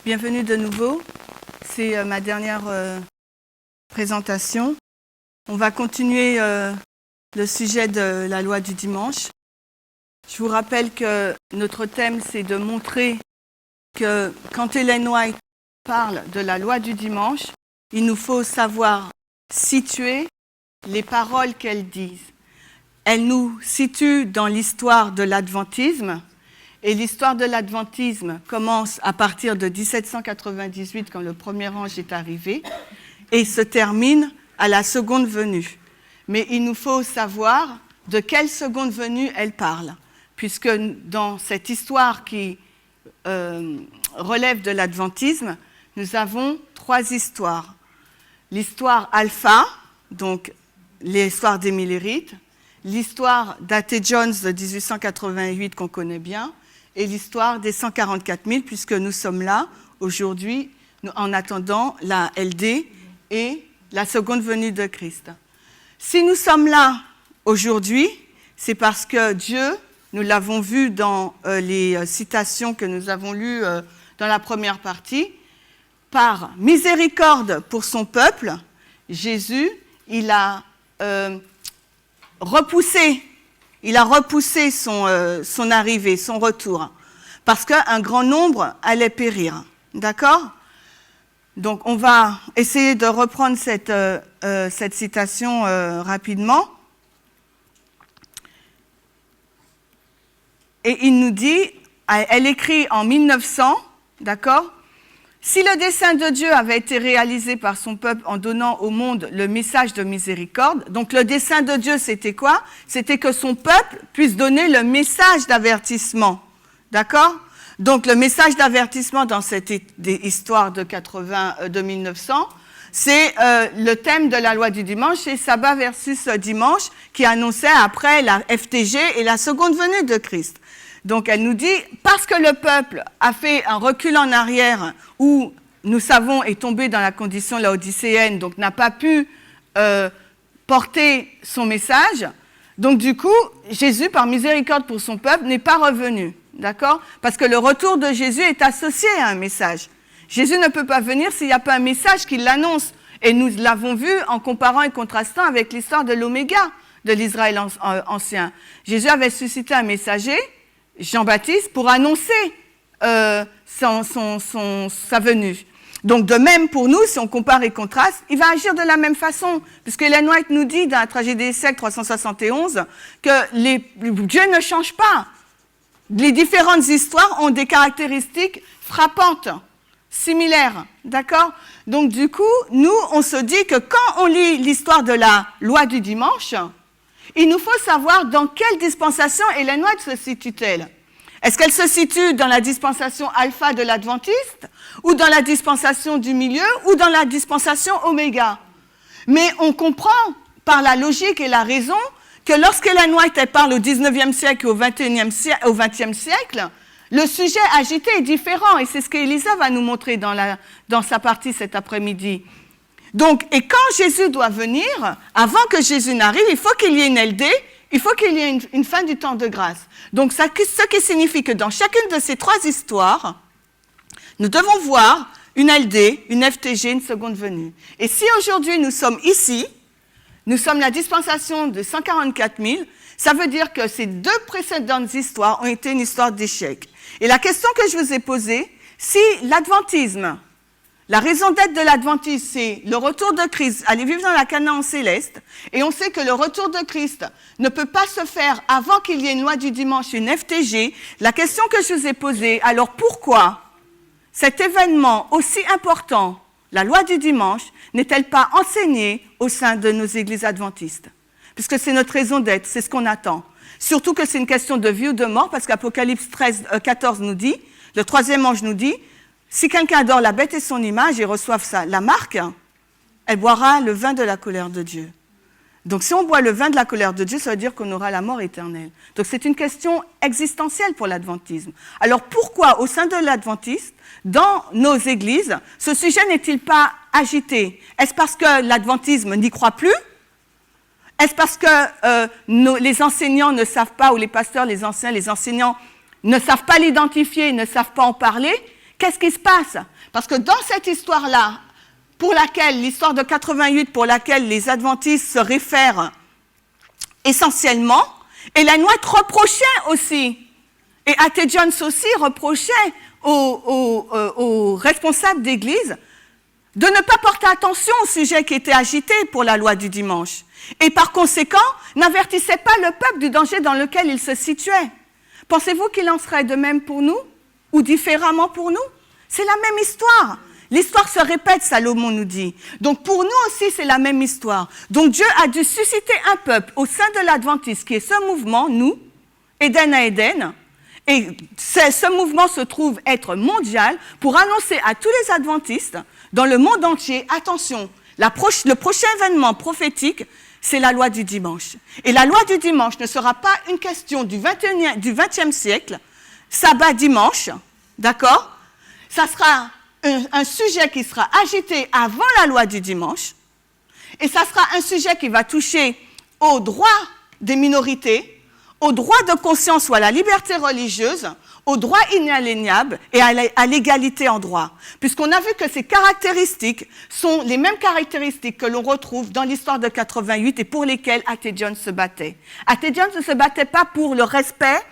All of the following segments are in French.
Bienvenue de nouveau, c'est ma dernière présentation. On va continuer le sujet de la loi du dimanche. Je vous rappelle que notre thème, c'est de montrer que quand Ellen White parle de la loi du dimanche, il nous faut savoir situer les paroles qu'elle dit. Elle nous situe dans l'histoire de l'adventisme. Et l'histoire de l'adventisme commence à partir de 1798, quand le premier ange est arrivé, et se termine à la seconde venue. Mais il nous faut savoir de quelle seconde venue elle parle, puisque dans cette histoire qui relève de l'adventisme, nous avons trois histoires. L'histoire alpha, donc l'histoire des millérites, l'histoire d'A.T. Jones de 1888 qu'on connaît bien, et l'histoire des 144 000, puisque nous sommes là aujourd'hui en attendant la LD et la seconde venue de Christ. Si nous sommes là aujourd'hui, c'est parce que Dieu, nous l'avons vu dans les citations que nous avons lues dans la première partie, par miséricorde pour son peuple, Jésus, il a repoussé son arrivée, son retour, parce qu'un grand nombre allait périr. D'accord ? Donc, on va essayer de reprendre cette citation rapidement. Et il nous dit, elle écrit en 1900, d'accord ? Si le dessein de Dieu avait été réalisé par son peuple en donnant au monde le message de miséricorde, donc le dessein de Dieu, c'était quoi ? C'était que son peuple puisse donner le message d'avertissement. D'accord ? Donc le message d'avertissement dans cette histoire de 1900, c'est le thème de la loi du dimanche, c'est sabbat versus dimanche, qui annonçait après la FTG et la seconde venue de Christ. Donc elle nous dit, parce que le peuple a fait un recul en arrière où, nous savons, est tombé dans la condition laodicéenne, donc n'a pas pu porter son message, donc du coup, Jésus, par miséricorde pour son peuple, n'est pas revenu, d'accord ? Parce que le retour de Jésus est associé à un message. Jésus ne peut pas venir s'il n'y a pas un message qui l'annonce. Et nous l'avons vu en comparant et contrastant avec l'histoire de l'Oméga de l'Israël ancien. Jésus avait suscité un messager, Jean-Baptiste, pour annoncer sa venue. Donc de même pour nous, si on compare et contraste, il va agir de la même façon, puisque Ellen White nous dit dans la tragédie des siècles 371 que Dieu ne change pas. Les différentes histoires ont des caractéristiques frappantes, similaires, d'accord ? Donc du coup, nous, on se dit que quand on lit l'histoire de la loi du dimanche, il nous faut savoir dans quelle dispensation Ellen White se situe-t-elle. Est-ce qu'elle se situe dans la dispensation alpha de l'adventiste, ou dans la dispensation du milieu, ou dans la dispensation oméga? Mais on comprend par la logique et la raison que lorsqu'Ellen White parle au 19e siècle et au 20e siècle, le sujet agité est différent, et c'est ce qu'Elisa va nous montrer dans sa partie cet après-midi. Donc, et quand Jésus doit venir, avant que Jésus n'arrive, il faut qu'il y ait une LD, il faut qu'il y ait une fin du temps de grâce. Donc, ce qui signifie que dans chacune de ces trois histoires, nous devons voir une LD, une FTG, une seconde venue. Et si aujourd'hui nous sommes ici, nous sommes la dispensation de 144 000, ça veut dire que ces deux précédentes histoires ont été une histoire d'échec. Et la question que je vous ai posée, si l'adventisme, la raison d'être de l'adventisme, c'est le retour de Christ, aller vivre dans la Canaan céleste, et on sait que le retour de Christ ne peut pas se faire avant qu'il y ait une loi du dimanche, une FTG, la question que je vous ai posée, alors pourquoi cet événement aussi important, la loi du dimanche, n'est-elle pas enseignée au sein de nos églises adventistes? Puisque c'est notre raison d'être, c'est ce qu'on attend. Surtout que c'est une question de vie ou de mort, parce qu'Apocalypse 14 nous dit, le troisième ange nous dit, si quelqu'un adore la bête et son image et reçoive la marque, elle boira le vin de la colère de Dieu. Donc si on boit le vin de la colère de Dieu, ça veut dire qu'on aura la mort éternelle. Donc c'est une question existentielle pour l'adventisme. Alors pourquoi au sein de l'adventisme, dans nos églises, ce sujet n'est-il pas agité? Est-ce parce que l'adventisme n'y croit plus? Est-ce parce que les enseignants ne savent pas, ou les pasteurs, les anciens, les enseignants ne savent pas l'identifier, ne savent pas en parler? Qu'est-ce qui se passe? Parce que dans cette histoire-là, pour laquelle, l'histoire de 88, pour laquelle les adventistes se réfèrent essentiellement, Ellen White reprochait aussi, et A.T. Jones aussi reprochait aux responsables d'église de ne pas porter attention au sujet qui était agité pour la loi du dimanche. Et par conséquent, n'avertissait pas le peuple du danger dans lequel il se situait. Pensez-vous qu'il en serait de même pour nous, ou différemment pour nous? C'est la même histoire. L'histoire se répète, Salomon nous dit. Donc pour nous aussi, c'est la même histoire. Donc Dieu a dû susciter un peuple au sein de l'adventisme, qui est ce mouvement, nous, Éden à Éden. Et ce mouvement se trouve être mondial pour annoncer à tous les adventistes dans le monde entier, attention, le prochain événement prophétique, c'est la loi du dimanche. Et la loi du dimanche ne sera pas une question du 20e siècle, sabbat dimanche, d'accord? Ça sera un sujet qui sera agité avant la loi du dimanche, et ça sera un sujet qui va toucher aux droits des minorités, aux droits de conscience ou à la liberté religieuse, aux droits inaliénables et à l'égalité en droit. Puisqu'on a vu que ces caractéristiques sont les mêmes caractéristiques que l'on retrouve dans l'histoire de 88 et pour lesquelles A.T. Jones se battait. A.T. Jones ne se battait pas pour le respect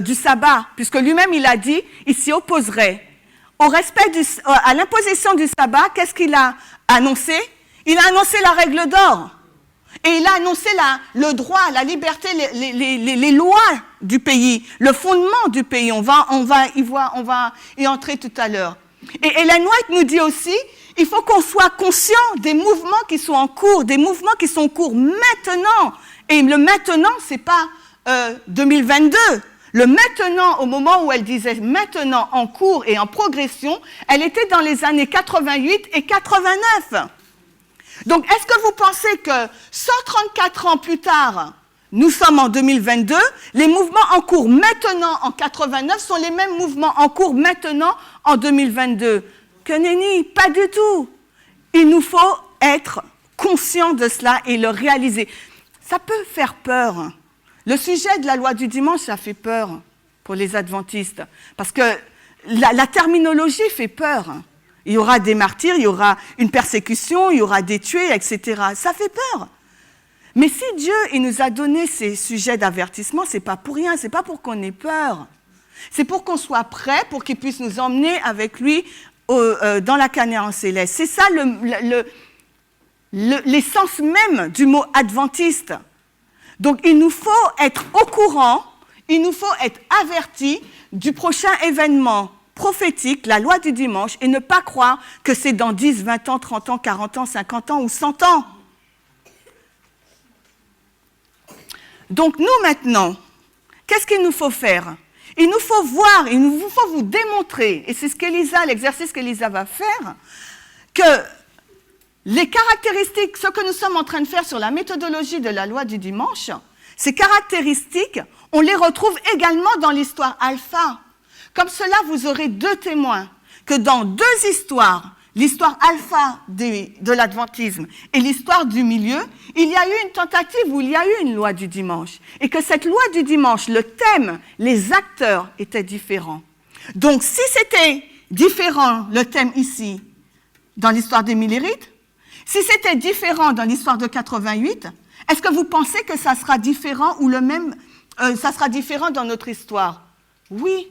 du sabbat, puisque lui-même il a dit, il s'y opposerait. Au respect à l'imposition du sabbat, qu'est-ce qu'il a annoncé? Il a annoncé la règle d'or. Et il a annoncé le droit, la liberté, les lois du pays, le fondement du pays. On va y entrer tout à l'heure. Et Ellen White nous dit aussi, il faut qu'on soit conscient des mouvements qui sont en cours, des mouvements qui sont en cours maintenant. Et le maintenant, c'est pas 2022. Le maintenant, au moment où elle disait maintenant en cours et en progression, elle était dans les années 88 et 89. Donc, est-ce que vous pensez que 134 ans plus tard, nous sommes en 2022, les mouvements en cours maintenant en 89 sont les mêmes mouvements en cours maintenant en 2022? Que nenni, pas du tout. Il nous faut être conscients de cela et le réaliser. Ça peut faire peur. Le sujet de la loi du dimanche, ça fait peur pour les adventistes, parce que la terminologie fait peur. Il y aura des martyrs, il y aura une persécution, il y aura des tués, etc. Ça fait peur. Mais si Dieu il nous a donné ces sujets d'avertissement, c'est pas pour rien, c'est pas pour qu'on ait peur. C'est pour qu'on soit prêt, pour qu'il puisse nous emmener avec lui dans la Canaan céleste. C'est ça l'essence même du mot adventiste. Donc il nous faut être au courant, il nous faut être avertis du prochain événement prophétique, la loi du dimanche, et ne pas croire que c'est dans 10, 20 ans, 30 ans, 40 ans, 50 ans ou 100 ans. Donc nous maintenant, qu'est-ce qu'il nous faut faire? Il nous faut voir, il nous faut vous démontrer, et c'est l'exercice qu'Elisa va faire, que les caractéristiques, ce que nous sommes en train de faire sur la méthodologie de la loi du dimanche, ces caractéristiques, on les retrouve également dans l'histoire alpha. Comme cela, vous aurez deux témoins, que dans deux histoires, l'histoire alpha de l'adventisme et l'histoire du milieu, il y a eu une tentative où il y a eu une loi du dimanche. Et que cette loi du dimanche, le thème, les acteurs étaient différents. Donc, si c'était différent, le thème ici, dans l'histoire des Millérites, si c'était différent dans l'histoire de 88, est-ce que vous pensez que ça sera différent ou ça sera différent dans notre histoire? Oui.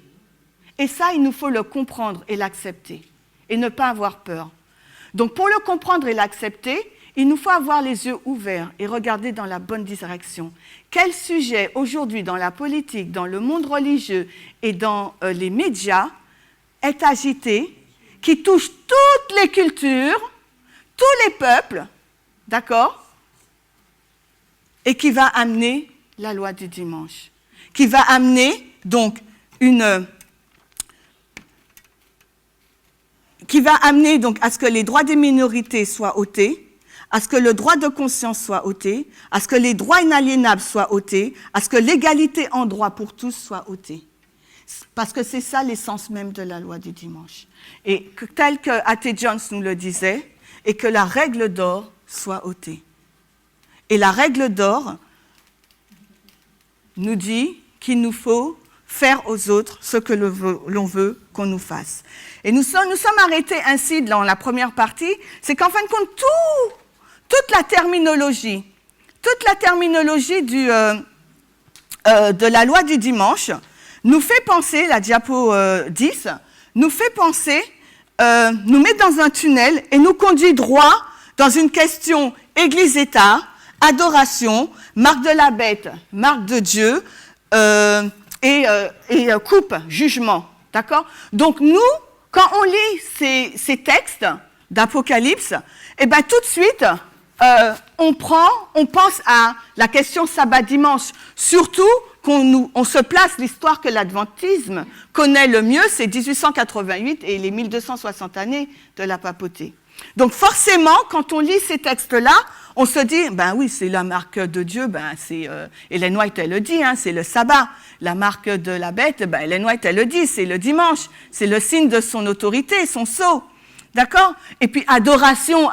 Et ça, il nous faut le comprendre et l'accepter, et ne pas avoir peur. Donc, pour le comprendre et l'accepter, il nous faut avoir les yeux ouverts et regarder dans la bonne direction. Quel sujet, aujourd'hui, dans la politique, dans le monde religieux et dans les médias, est agité, qui touche toutes les cultures, tous les peuples, d'accord? Et qui va amener la loi du dimanche, qui va amener, donc, à ce que les droits des minorités soient ôtés, à ce que le droit de conscience soit ôté, à ce que les droits inaliénables soient ôtés, à ce que l'égalité en droit pour tous soit ôtée. Parce que c'est ça l'essence même de la loi du dimanche. Et tel que A.T. Jones nous le disait, et que la règle d'or soit ôtée. Et la règle d'or nous dit qu'il nous faut faire aux autres ce que l'on veut qu'on nous fasse. Et nous sommes arrêtés ainsi dans la première partie, c'est qu'en fin de compte, toute la terminologie de la loi du dimanche nous fait penser, la diapo 10, nous fait penser, nous met dans un tunnel et nous conduit droit dans une question Église-État, adoration, marque de la bête, marque de Dieu, et coupe, jugement. D'accord ? Donc nous, quand on lit ces textes d'Apocalypse, eh ben tout de suite, on pense à la question sabbat-dimanche. Surtout qu'on se place l'histoire que l'adventisme connaît le mieux, c'est 1888 et les 1260 années de la papauté. Donc forcément, quand on lit ces textes-là, on se dit, ben oui, c'est la marque de Dieu, ben c'est Ellen White, elle le dit, hein, c'est le sabbat. La marque de la bête, ben Ellen White, elle le dit, c'est le dimanche. C'est le signe de son autorité, son sceau. D'accord ? Et puis adoration,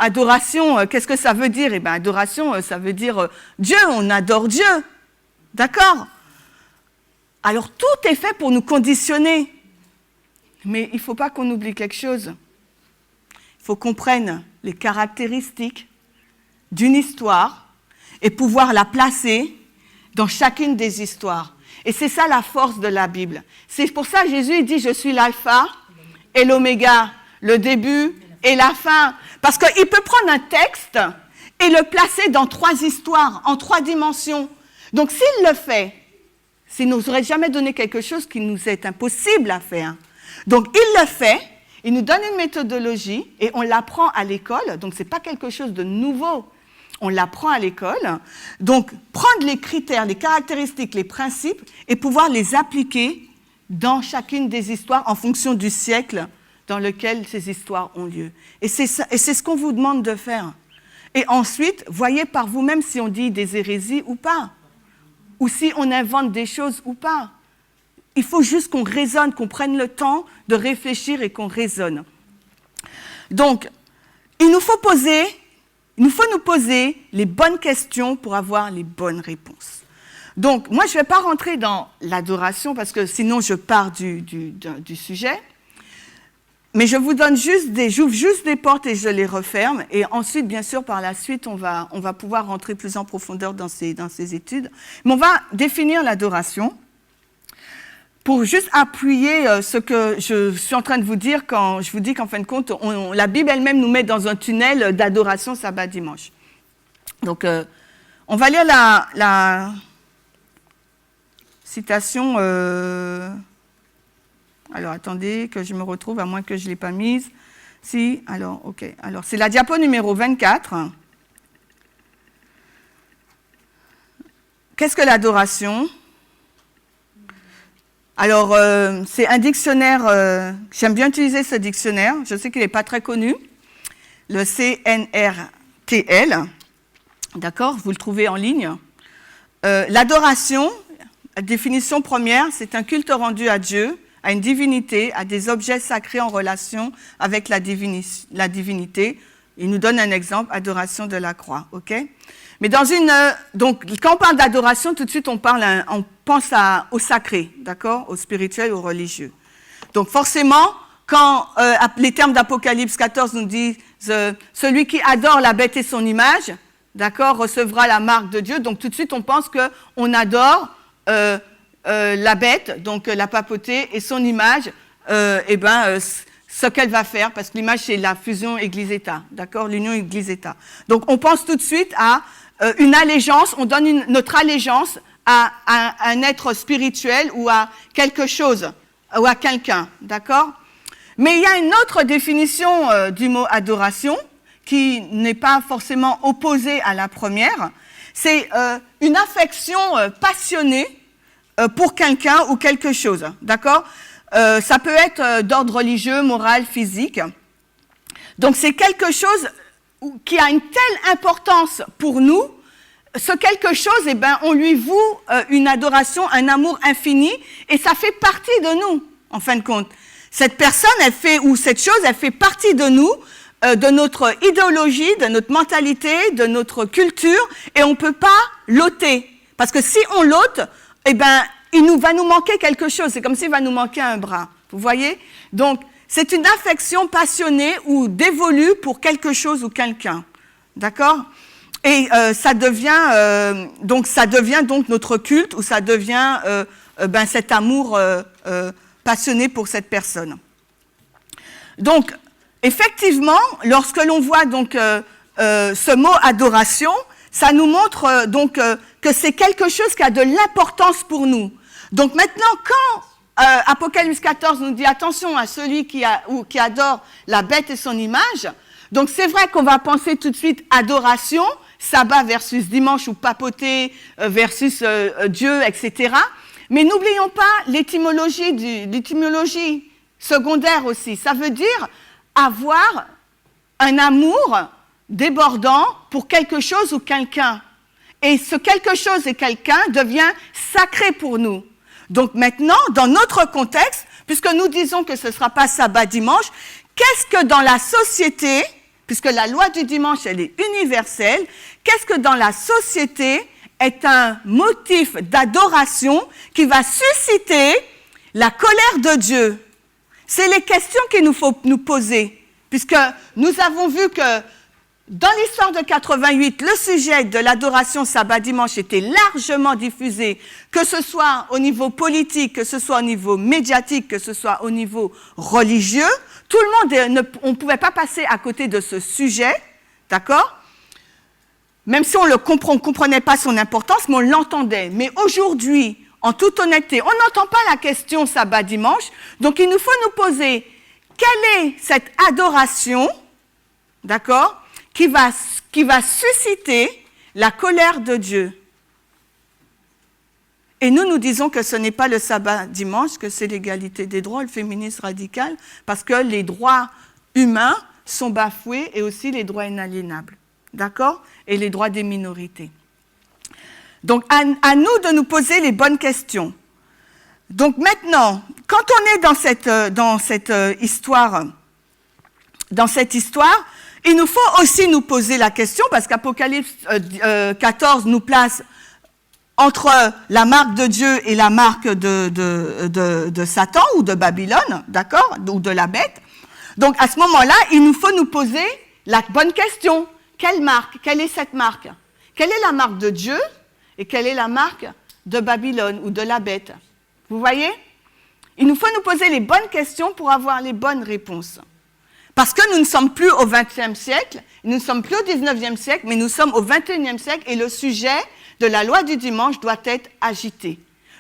qu'est-ce que ça veut dire ? Eh bien, adoration, ça veut dire Dieu, on adore Dieu. D'accord ? Alors, tout est fait pour nous conditionner. Mais il ne faut pas qu'on oublie quelque chose. Il faut qu'on prenne les caractéristiques d'une histoire et pouvoir la placer dans chacune des histoires. Et c'est ça la force de la Bible. C'est pour ça que Jésus dit « Je suis l'alpha et l'oméga ». Le début et la fin. Parce qu'il peut prendre un texte et le placer dans 3 histoires, en 3 dimensions. Donc s'il le fait, s'il ne nous aurait jamais donné quelque chose qui nous est impossible à faire. Donc il le fait, il nous donne une méthodologie et on l'apprend à l'école. Donc ce n'est pas quelque chose de nouveau. On l'apprend à l'école. Donc prendre les critères, les caractéristiques, les principes et pouvoir les appliquer dans chacune des histoires en fonction du siècle dans lequel ces histoires ont lieu. Et c'est ce qu'on vous demande de faire. Et ensuite, voyez par vous-même si on dit des hérésies ou pas, ou si on invente des choses ou pas. Il faut juste qu'on raisonne, qu'on prenne le temps de réfléchir et qu'on raisonne. Donc, il nous faut nous poser les bonnes questions pour avoir les bonnes réponses. Donc, moi, je ne vais pas rentrer dans l'adoration parce que sinon je pars du sujet. Mais je vous donne j'ouvre juste des portes et je les referme. Et ensuite, bien sûr, par la suite, on va pouvoir rentrer plus en profondeur dans ces études. Mais on va définir l'adoration pour juste appuyer ce que je suis en train de vous dire quand je vous dis qu'en fin de compte, la Bible elle-même nous met dans un tunnel d'adoration sabbat-dimanche. Donc, on va lire la citation... Alors, attendez que je me retrouve, à moins que je ne l'ai pas mise. Si, alors, ok. Alors, c'est la diapo numéro 24. Qu'est-ce que l'adoration ? Alors, c'est un dictionnaire, j'aime bien utiliser ce dictionnaire, je sais qu'il n'est pas très connu, le CNRTL, d'accord, vous le trouvez en ligne. L'adoration, la définition première, c'est un culte rendu à Dieu, à une divinité, à des objets sacrés en relation avec la divinité. Il nous donne un exemple, adoration de la croix, ok ? Mais donc, quand on parle d'adoration, tout de suite, on pense au sacré, d'accord ? Au spirituel, au religieux. Donc, forcément, quand les termes d'Apocalypse 14 nous disent « Celui qui adore la bête et son image, d'accord, recevra la marque de Dieu », donc tout de suite, on pense qu'on adore la bête, donc la papauté, et son image, ce qu'elle va faire, parce que l'image, c'est la fusion Église-État, d'accord, l'union Église-État. Donc, on pense tout de suite à une allégeance, on donne notre allégeance à un être spirituel ou à quelque chose, ou à quelqu'un, d'accord ? Mais il y a une autre définition du mot adoration, qui n'est pas forcément opposée à la première, c'est une affection passionnée pour quelqu'un ou quelque chose, d'accord ? Ça peut être d'ordre religieux, moral, physique. Donc c'est quelque chose qui a une telle importance pour nous, ce quelque chose, eh ben, on lui voue une adoration, un amour infini, et ça fait partie de nous, en fin de compte. Cette personne, elle fait, ou cette chose, elle fait partie de nous, de notre idéologie, de notre mentalité, de notre culture, et on ne peut pas l'ôter. Parce que si on l'ôte, eh ben, va nous manquer quelque chose. C'est comme s'il va nous manquer un bras. Vous voyez? Donc, c'est une affection passionnée ou dévolue pour quelque chose ou quelqu'un. D'accord? Et ça devient donc notre culte, ou ça devient cet amour passionné pour cette personne. Donc, effectivement, lorsque l'on voit donc ce mot adoration, ça nous montre que c'est quelque chose qui a de l'importance pour nous. Donc maintenant, quand Apocalypse 14 nous dit attention à celui qui adore la bête et son image, donc c'est vrai qu'on va penser tout de suite adoration, sabbat versus dimanche ou papoter versus Dieu, etc. Mais n'oublions pas l'étymologie secondaire aussi. Ça veut dire avoir un amour débordant pour quelque chose ou quelqu'un. Et ce quelque chose et quelqu'un devient sacré pour nous. Donc maintenant, dans notre contexte, puisque nous disons que ce ne sera pas sabbat dimanche, qu'est-ce que dans la société, puisque la loi du dimanche, elle est universelle, qu'est-ce que dans la société est un motif d'adoration qui va susciter la colère de Dieu? C'est les questions qu'il nous faut nous poser, puisque nous avons vu que dans l'histoire de 88, le sujet de l'adoration sabbat dimanche était largement diffusé, que ce soit au niveau politique, que ce soit au niveau médiatique, que ce soit au niveau religieux. Tout le monde, on ne pouvait pas passer à côté de ce sujet, d'accord? Même si on ne comprenait pas son importance, mais on l'entendait. Mais aujourd'hui, en toute honnêteté, on n'entend pas la question sabbat dimanche, donc il nous faut nous poser quelle est cette adoration, d'accord, qui va susciter la colère de Dieu. Et nous disons que ce n'est pas le sabbat dimanche, que c'est l'égalité des droits, le féminisme radical, parce que les droits humains sont bafoués et aussi les droits inaliénables, d'accord? Et les droits des minorités. Donc, à nous de nous poser les bonnes questions. Donc maintenant, quand on est dans cette histoire, il nous faut aussi nous poser la question, parce qu'Apocalypse 14 nous place entre la marque de Dieu et la marque de Satan ou de Babylone, d'accord, ou de la bête. Donc à ce moment-là, il nous faut nous poser la bonne question. Quelle marque? Quelle est cette marque? Quelle est la marque de Dieu et quelle est la marque de Babylone ou de la bête? Vous voyez? Il nous faut nous poser les bonnes questions pour avoir les bonnes réponses. Parce que nous ne sommes plus au XXe siècle, nous ne sommes plus au XIXe siècle, mais nous sommes au XXIe siècle et le sujet de la loi du dimanche doit être agité.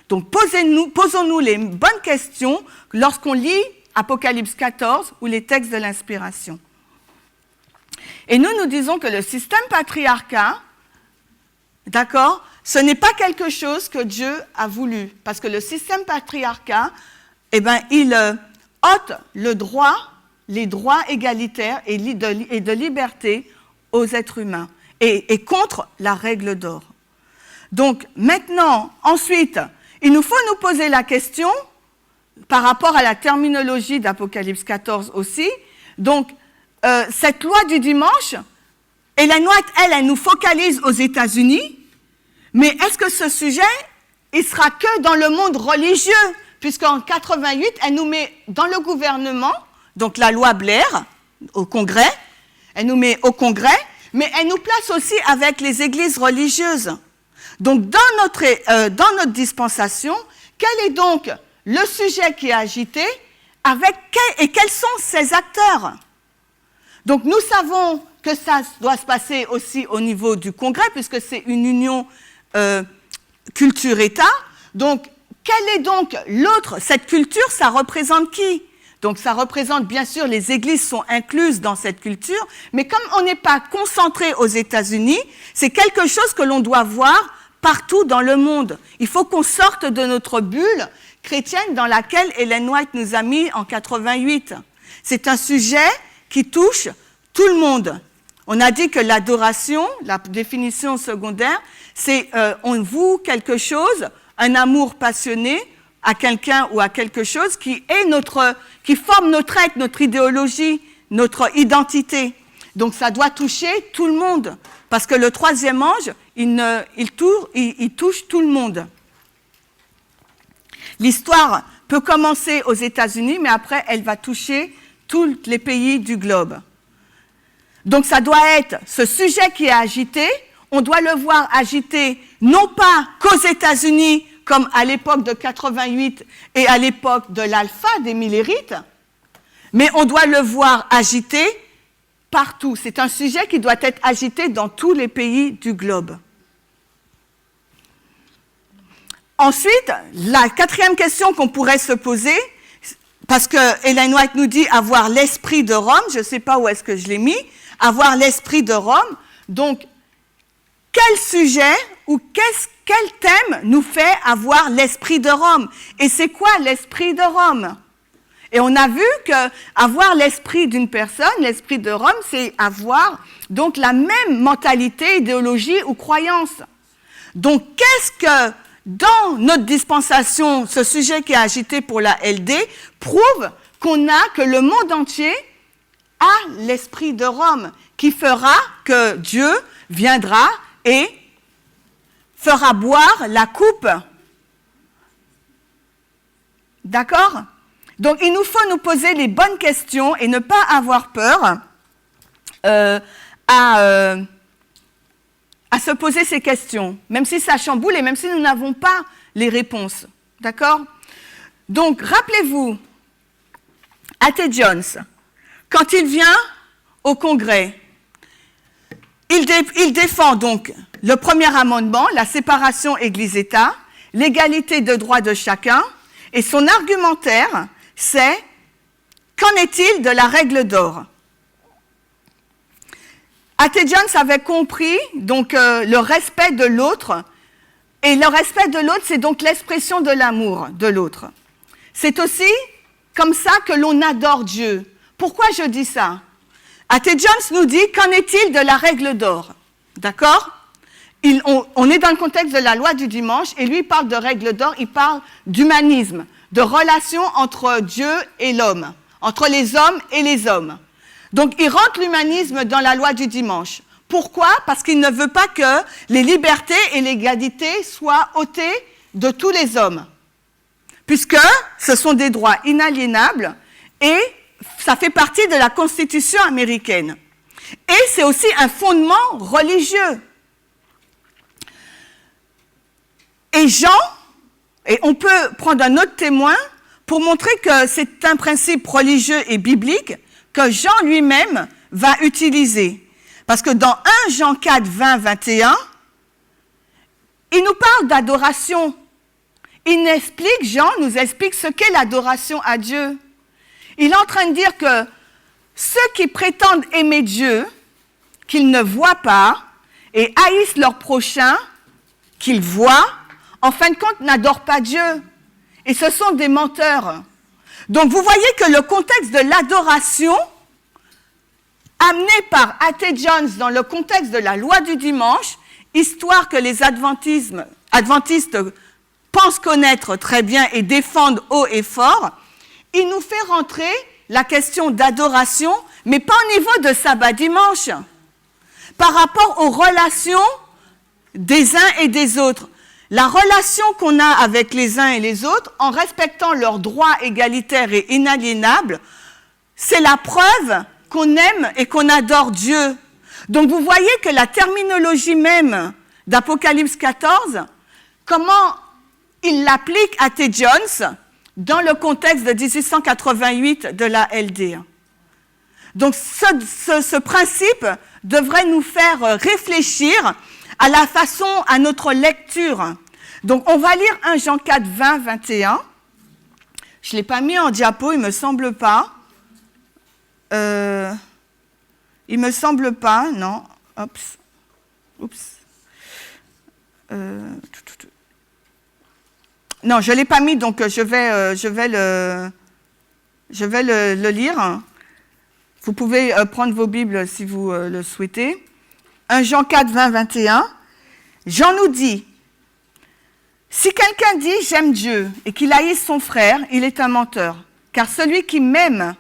Donc posons-nous les bonnes questions lorsqu'on lit Apocalypse 14 ou les textes de l'inspiration. Et nous disons que le système patriarcat, d'accord, ce n'est pas quelque chose que Dieu a voulu. Parce que le système patriarcat, il ôte les droits égalitaires et de liberté aux êtres humains et contre la règle d'or. Donc maintenant, ensuite, il nous faut nous poser la question, par rapport à la terminologie d'Apocalypse 14 aussi, donc cette loi du dimanche, Ellen White, elle nous focalise aux États-Unis, mais est-ce que ce sujet, il sera que dans le monde religieux, puisqu'en 88, elle nous met dans le gouvernement, donc la loi Blair, au Congrès, elle nous met au Congrès, mais elle nous place aussi avec les églises religieuses. Donc dans notre dispensation, quel est donc le sujet qui est agité, et quels sont ses acteurs? Donc nous savons que ça doit se passer aussi au niveau du Congrès, puisque c'est une union culture-État. Donc quelle est donc l'autre? Cette culture, ça représente qui? Donc ça représente, bien sûr, les églises sont incluses dans cette culture, mais comme on n'est pas concentré aux États-Unis, c'est quelque chose que l'on doit voir partout dans le monde. Il faut qu'on sorte de notre bulle chrétienne dans laquelle Ellen White nous a mis en 88. C'est un sujet qui touche tout le monde. On a dit que l'adoration, la définition secondaire, c'est on voue quelque chose, un amour passionné à quelqu'un ou à quelque chose qui forme notre être, notre idéologie, notre identité. Donc ça doit toucher tout le monde, parce que le troisième ange, il touche tout le monde. L'histoire peut commencer aux États-Unis, mais après, elle va toucher tous les pays du globe. Donc ça doit être ce sujet qui est agité, on doit le voir agité non pas qu'aux États-Unis, comme à l'époque de 88 et à l'époque de l'alpha des millérites, mais on doit le voir agité partout. C'est un sujet qui doit être agité dans tous les pays du globe. Ensuite, la quatrième question qu'on pourrait se poser, parce que Ellen White nous dit avoir l'esprit de Rome, je ne sais pas où est-ce que je l'ai mis, avoir l'esprit de Rome, donc quel sujet ou quel thème nous fait avoir l'esprit de Rome? Et c'est quoi l'esprit de Rome? Et on a vu qu'avoir l'esprit d'une personne, l'esprit de Rome, c'est avoir donc la même mentalité, idéologie ou croyance. Donc qu'est-ce que, dans notre dispensation, ce sujet qui est agité pour la LD, prouve que le monde entier a l'esprit de Rome, qui fera que Dieu viendra et fera boire la coupe. D'accord? Donc, il nous faut nous poser les bonnes questions et ne pas avoir peur à se poser ces questions, même si ça chamboule et même si nous n'avons pas les réponses. D'accord? Donc, rappelez-vous, A.T. Jones, quand il vient au Congrès, il défend donc le premier amendement, la séparation Église-État, l'égalité de droits de chacun, et son argumentaire, c'est « Qu'en est-il de la règle d'or » A.T. Jones avait compris donc, le respect de l'autre, et le respect de l'autre, c'est donc l'expression de l'amour de l'autre. C'est aussi comme ça que l'on adore Dieu. Pourquoi je dis ça? A.T. Jones nous dit « Qu'en est-il de la règle d'or » D'accord? On est dans le contexte de la loi du dimanche, et lui il parle de règle d'or, il parle d'humanisme, de relation entre Dieu et l'homme, entre les hommes et les hommes. Donc il rentre l'humanisme dans la loi du dimanche. Pourquoi? Parce qu'il ne veut pas que les libertés et l'égalité soient ôtées de tous les hommes, puisque ce sont des droits inaliénables et ça fait partie de la Constitution américaine. Et c'est aussi un fondement religieux. Et Jean, et on peut prendre un autre témoin pour montrer que c'est un principe religieux et biblique que Jean lui-même va utiliser. Parce que dans 1 Jean 4, 20, 21, il nous parle d'adoration. Jean nous explique ce qu'est l'adoration à Dieu. Il est en train de dire que ceux qui prétendent aimer Dieu, qu'ils ne voient pas, et haïssent leur prochain, qu'ils voient, en fin de compte, n'adorent pas Dieu. Et ce sont des menteurs. Donc vous voyez que le contexte de l'adoration, amené par A.T. Jones dans le contexte de la loi du dimanche, histoire que les adventistes pensent connaître très bien et défendent haut et fort, il nous fait rentrer la question d'adoration, mais pas au niveau de sabbat dimanche, par rapport aux relations des uns et des autres. La relation qu'on a avec les uns et les autres, en respectant leurs droits égalitaires et inaliénables, c'est la preuve qu'on aime et qu'on adore Dieu. Donc vous voyez que la terminologie même d'Apocalypse 14, comment il l'applique à T. Jones dans le contexte de 1888 de la LD. Donc ce principe devrait nous faire réfléchir à la façon, à notre lecture. Donc on va lire 1 Jean 4, 20, 21. Je ne l'ai pas mis en diapo, il ne me semble pas. Il me semble pas, non. Oups. Non, je ne l'ai pas mis, donc je vais le lire. Vous pouvez prendre vos Bibles si vous le souhaitez. 1 Jean 4, 20, 21. Jean nous dit, « Si quelqu'un dit « j'aime Dieu » et qu'il haïsse son frère, il est un menteur. Car celui qui n'aime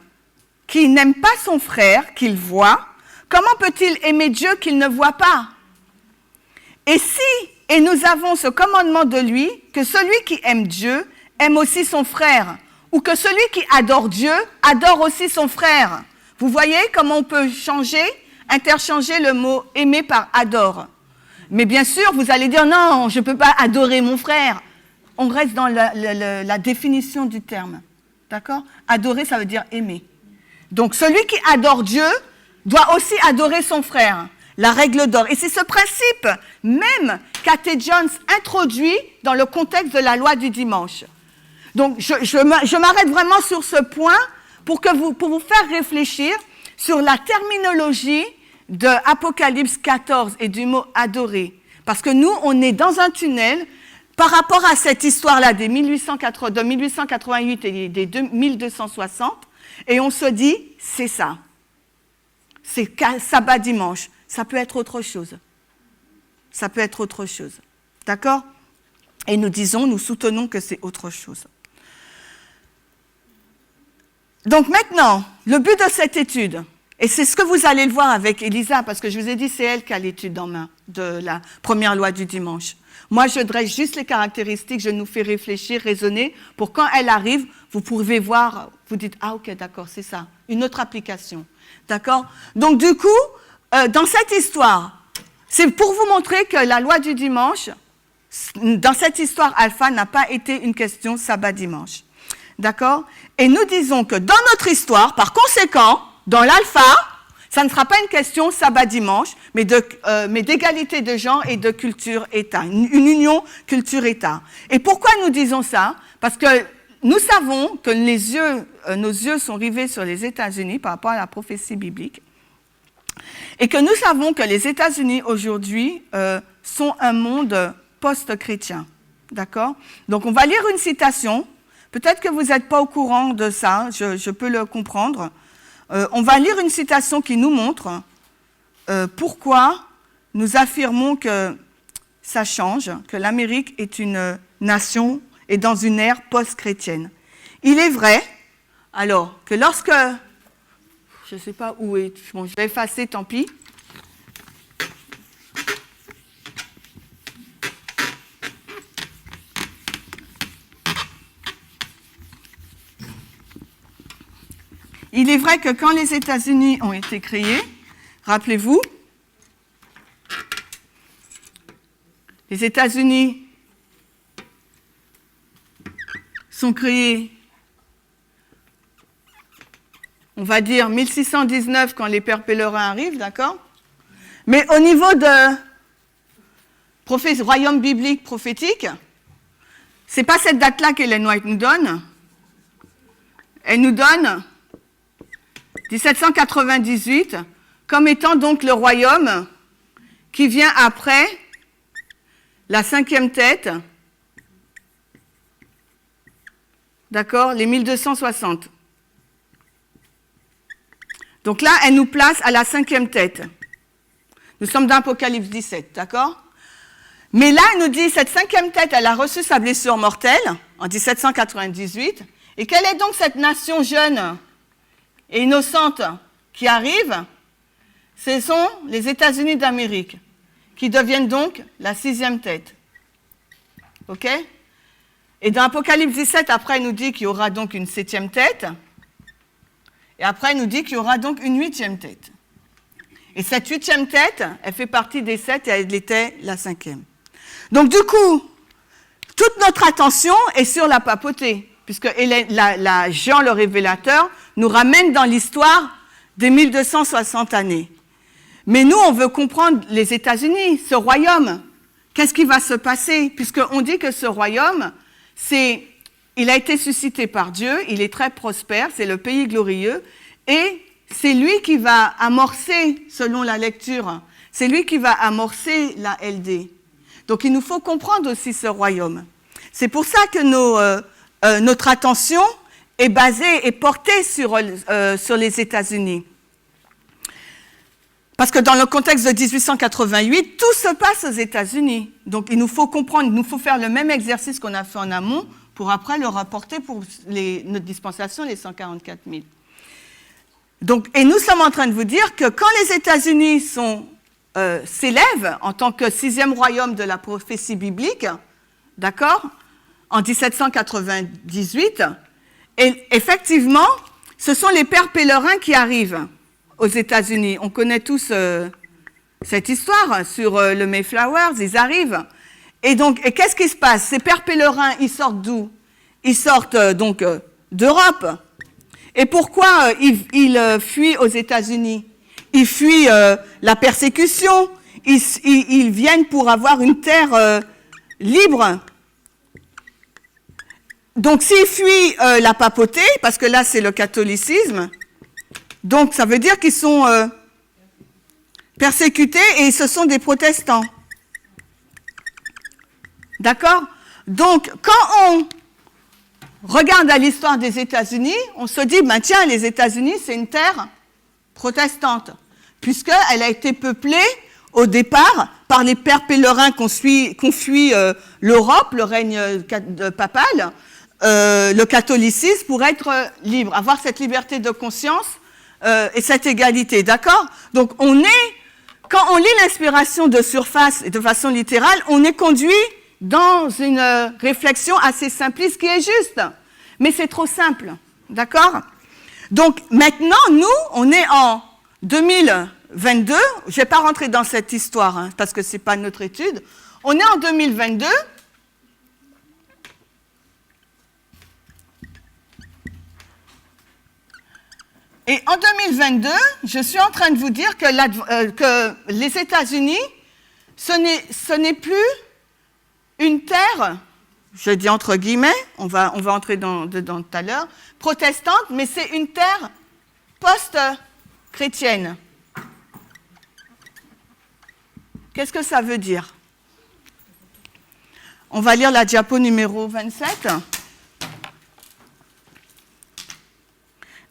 pas son frère qu'il voit, comment peut-il aimer Dieu qu'il ne voit pas? Et nous avons ce commandement de lui, que celui qui aime Dieu aime aussi son frère, ou que celui qui adore Dieu adore aussi son frère. » Vous voyez comment on peut interchanger le mot « aimer » par « adore ». Mais bien sûr, vous allez dire « non, je ne peux pas adorer mon frère ». On reste dans la définition du terme. D'accord? Adorer, ça veut dire aimer. Donc, celui qui adore Dieu doit aussi adorer son frère. La règle d'or. Et c'est ce principe même qu'a.T. Jones introduit dans le contexte de la loi du dimanche. Donc, je m'arrête vraiment sur ce point pour vous faire réfléchir sur la terminologie de Apocalypse 14 et du mot « adorer ». Parce que nous, on est dans un tunnel par rapport à cette histoire-là de 1888 et des 1260, et on se dit, c'est ça. C'est sabbat dimanche. Ça peut être autre chose. Ça peut être autre chose. D'accord? Et nous soutenons que c'est autre chose. Donc maintenant, le but de cette étude, et c'est ce que vous allez le voir avec Elisa, parce que je vous ai dit, c'est elle qui a l'étude en main de la première loi du dimanche. Moi, je dresse juste les caractéristiques, je nous fais réfléchir, raisonner, pour quand elle arrive, vous pouvez voir, vous dites, ah ok, d'accord, c'est ça, une autre application. D'accord? Donc du coup, dans cette histoire, c'est pour vous montrer que la loi du dimanche, dans cette histoire alpha, n'a pas été une question sabbat-dimanche. D'accord? Et nous disons que dans notre histoire, par conséquent, dans l'alpha, ça ne sera pas une question sabbat-dimanche, mais d'égalité de genre et de culture-État, une union culture-État. Et pourquoi nous disons ça? Parce que nous savons que nos yeux sont rivés sur les États-Unis par rapport à la prophétie biblique, et que nous savons que les États-Unis aujourd'hui sont un monde post-chrétien. D'accord? Donc on va lire une citation. Peut-être que vous n'êtes pas au courant de ça, je peux le comprendre. On va lire une citation qui nous montre pourquoi nous affirmons que ça change, que l'Amérique est une nation et dans une ère post-chrétienne. Il est vrai, alors, que lorsque... Je ne sais pas où est... Bon, je vais effacer, tant pis. Il est vrai que quand les États-Unis ont été créés, rappelez-vous, les États-Unis sont créés, on va dire 1619 quand les pères pèlerins arrivent, d'accord? Mais au niveau de royaume biblique prophétique, c'est pas cette date-là qu'Ellen White nous donne. Elle nous donne 1798 comme étant donc le royaume qui vient après la 5e tête, d'accord, les 1260. Donc là, elle nous place à la 5e tête. Nous sommes dans Apocalypse 17, d'accord? Mais là, elle nous dit, cette 5e tête, elle a reçu sa blessure mortelle en 1798. Et quelle est donc cette nation jeune et innocente qui arrive? Ce sont les États-Unis d'Amérique, qui deviennent donc la 6e tête. OK? Et dans Apocalypse 17, après, il nous dit qu'il y aura donc une 7e tête. Et après, il nous dit qu'il y aura donc une 8e tête. Et cette 8e tête, elle fait partie des 7 et elle était la 5e. Donc du coup, toute notre attention est sur la papauté, puisque Jean le Révélateur nous ramène dans l'histoire des 1260 années. Mais nous, on veut comprendre les États-Unis, ce royaume. Qu'est-ce qui va se passer? Puisqu'on dit que ce royaume, il a été suscité par Dieu, il est très prospère, c'est le pays glorieux, et c'est lui qui va amorcer, selon la lecture, c'est lui qui va amorcer la LD. Donc il nous faut comprendre aussi ce royaume. C'est pour ça que notre attention est basée et portée sur les États-Unis. Parce que dans le contexte de 1888, tout se passe aux États-Unis. Donc il nous faut comprendre, il nous faut faire le même exercice qu'on a fait en amont pour après le rapporter pour notre dispensation, les 144 000. Donc, et nous sommes en train de vous dire que quand les États-Unis s'élèvent en tant que sixième royaume de la prophétie biblique, d'accord, en 1798, et effectivement, ce sont les pères pèlerins qui arrivent aux États-Unis. On connaît tous cette histoire sur le Mayflower, ils arrivent. Et donc, et qu'est-ce qui se passe? Ces pères pèlerins, ils sortent d'où? Ils sortent donc d'Europe. Et pourquoi ils fuient aux États-Unis? Ils fuient la persécution. Ils viennent pour avoir une terre libre. Donc, s'ils fuient la papauté, parce que là, c'est le catholicisme, donc ça veut dire qu'ils sont persécutés et ce sont des protestants. D'accord? Donc, quand on regarde à l'histoire des États-Unis, on se dit, ben tiens, les États-Unis, c'est une terre protestante, puisqu'elle a été peuplée au départ par les pères pèlerins qui ont fui l'Europe, le règne papal, le catholicisme, pour être libre, avoir cette liberté de conscience et cette égalité, d'accord? Donc, quand on lit l'inspiration de surface et de façon littérale, on est conduit dans une réflexion assez simpliste qui est juste. Mais c'est trop simple, d'accord? Donc maintenant, nous, on est en 2022. Je ne vais pas rentrer dans cette histoire, hein, parce que ce n'est pas notre étude. On est en 2022. Et en 2022, je suis en train de vous dire que les États-Unis, ce n'est plus une terre, je dis entre guillemets, on va entrer dedans tout à l'heure, protestante, mais c'est une terre post-chrétienne. Qu'est-ce que ça veut dire? On va lire la diapo numéro 27.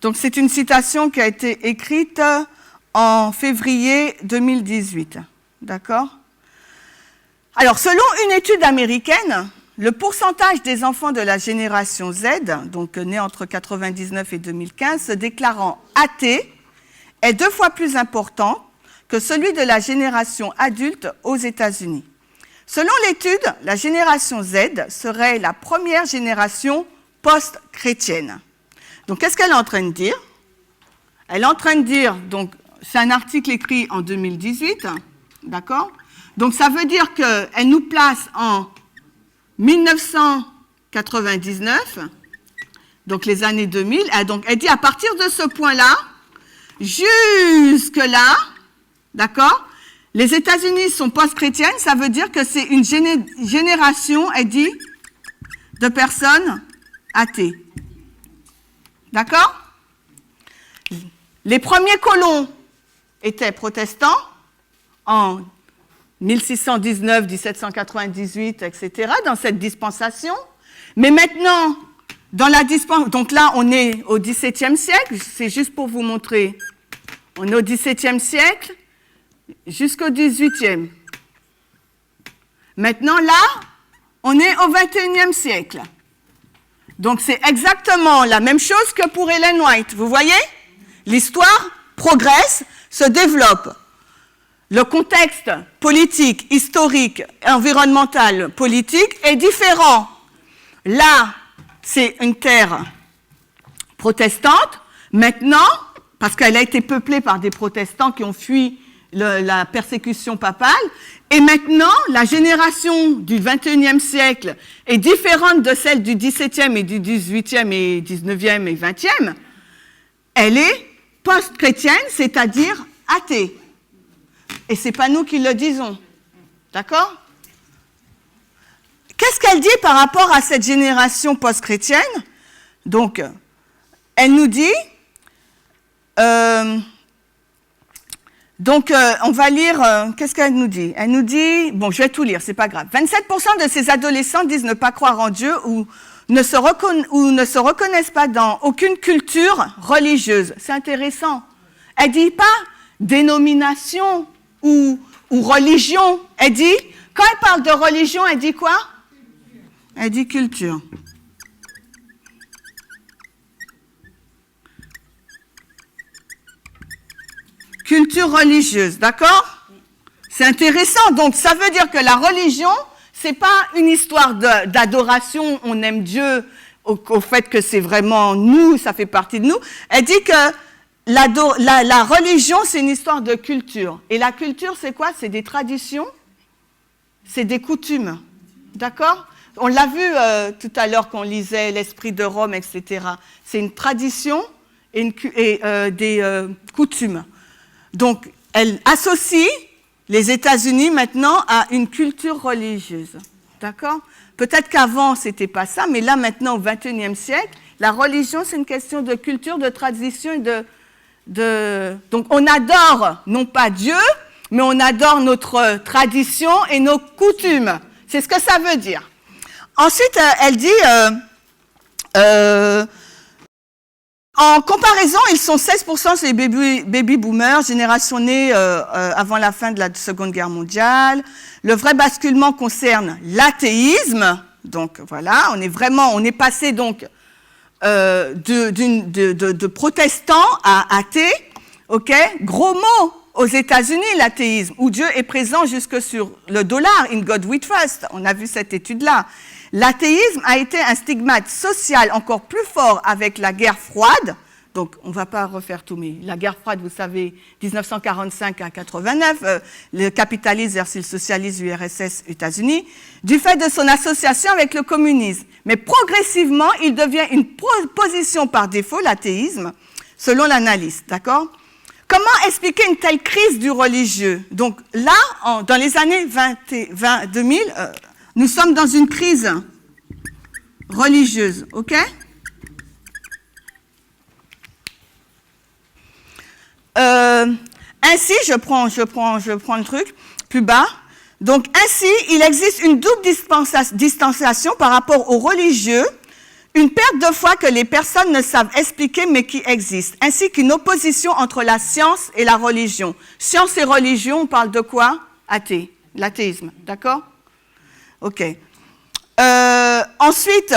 Donc, c'est une citation qui a été écrite en février 2018. D'accord? Alors, selon une étude américaine, le pourcentage des enfants de la génération Z, donc nés entre 1999 et 2015, se déclarant athées, est 2 fois plus important que celui de la génération adulte aux États-Unis. Selon l'étude, la génération Z serait la première génération post-chrétienne. Donc, qu'est-ce qu'elle est en train de dire? Elle est en train de dire, donc, c'est un article écrit en 2018, d'accord? Donc, ça veut dire qu'elle nous place en 1999, donc les années 2000. Donc, elle dit à partir de ce point-là, jusque-là, d'accord, les États-Unis sont post-chrétiennes, ça veut dire que c'est une génération, elle dit, de personnes athées. D'accord? Les premiers colons étaient protestants en 1619, 1798, etc., dans cette dispensation. Mais maintenant, dans la dispensation, donc là, on est au XVIIe siècle, c'est juste pour vous montrer. On est au XVIIe siècle jusqu'au XVIIIe. Maintenant, là, on est au XXIe siècle. Donc, c'est exactement la même chose que pour Ellen White. Vous voyez? L'histoire progresse, se développe. Le contexte politique, historique, environnemental, politique est différent. Là, c'est une terre protestante. Maintenant, parce qu'elle a été peuplée par des protestants qui ont fui la persécution papale, et maintenant, la génération du XXIe siècle est différente de celle du XVIIe et du XVIIIe et XIXe et XXe. Elle est post-chrétienne, c'est-à-dire athée. Et ce n'est pas nous qui le disons. D'accord? Qu'est-ce qu'elle dit par rapport à cette génération post-chrétienne? Donc, elle nous dit... on va lire, qu'est-ce qu'elle nous dit? Elle nous dit, bon, je vais tout lire, c'est pas grave. 27% de ces adolescents disent ne pas croire en Dieu ou ne se reconnaissent pas dans aucune culture religieuse. C'est intéressant. Elle dit pas dénomination ou religion. Elle dit, quand elle parle de religion, elle dit quoi? Elle dit culture. Culture religieuse, d'accord? C'est intéressant. Donc, ça veut dire que la religion, c'est pas une histoire d'adoration, on aime Dieu, au fait que c'est vraiment nous, ça fait partie de nous. Elle dit que la religion, c'est une histoire de culture. Et la culture, c'est quoi? C'est des traditions, c'est des coutumes, d'accord? On l'a vu tout à l'heure qu'on lisait l'Esprit de Rome, etc. C'est une tradition et des coutumes. Donc, elle associe les États-Unis maintenant à une culture religieuse, d'accord? Peut-être qu'avant, c'était pas ça, mais là, maintenant, au XXIe siècle, la religion, c'est une question de culture, de tradition et Donc, on adore, non pas Dieu, mais on adore notre tradition et nos coutumes. C'est ce que ça veut dire. Ensuite, elle dit... en comparaison, ils sont 16%, c'est les baby boomers, génération née avant la fin de la Seconde Guerre mondiale. Le vrai basculement concerne l'athéisme. Donc voilà, on est passé donc de protestants à athées. Ok, gros mot aux États-Unis, l'athéisme, où Dieu est présent jusque sur le dollar. In God we trust. On a vu cette étude-là. L'athéisme a été un stigmate social encore plus fort avec la guerre froide. Donc, on ne va pas refaire tout, mais la guerre froide, vous savez, 1945 à 89, le capitalisme versus le socialisme URSS États-Unis, du fait de son association avec le communisme. Mais progressivement, il devient une position par défaut, l'athéisme, selon l'analyste, d'accord? Comment expliquer une telle crise du religieux? Donc là, dans les années 2000, nous sommes dans une crise religieuse, ok? Ainsi, je prends le truc plus bas. Donc ainsi, il existe une double distanciation par rapport aux religieux, une perte de foi que les personnes ne savent expliquer mais qui existe, ainsi qu'une opposition entre la science et la religion. Science et religion, on parle de quoi? Athée, l'athéisme, d'accord? Ok. Ensuite,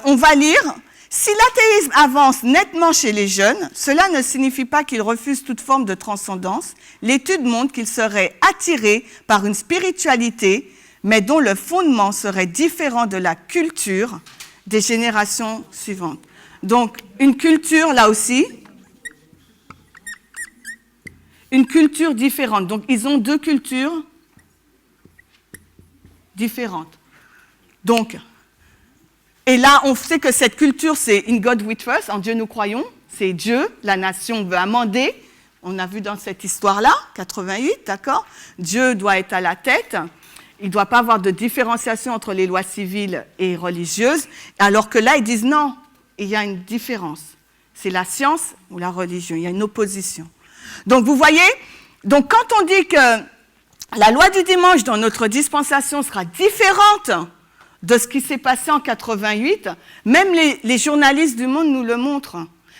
on va lire. Si l'athéisme avance nettement chez les jeunes, cela ne signifie pas qu'ils refusent toute forme de transcendance. L'étude montre qu'ils seraient attirés par une spiritualité, mais dont le fondement serait différent de la culture des générations suivantes. Donc, une culture, là aussi, une culture différente. Donc, ils ont deux cultures différentes. Donc, et là, on sait que cette culture, c'est « In God we trust », en Dieu nous croyons, c'est Dieu, la nation veut amender, on a vu dans cette histoire-là, 88, d'accord? Dieu doit être à la tête, il ne doit pas avoir de différenciation entre les lois civiles et religieuses, alors que là, ils disent non, il y a une différence, c'est la science ou la religion, il y a une opposition. Donc, vous voyez, donc quand on dit que la loi du dimanche dans notre dispensation sera différente de ce qui s'est passé en 88, même les journalistes du monde nous le montrent.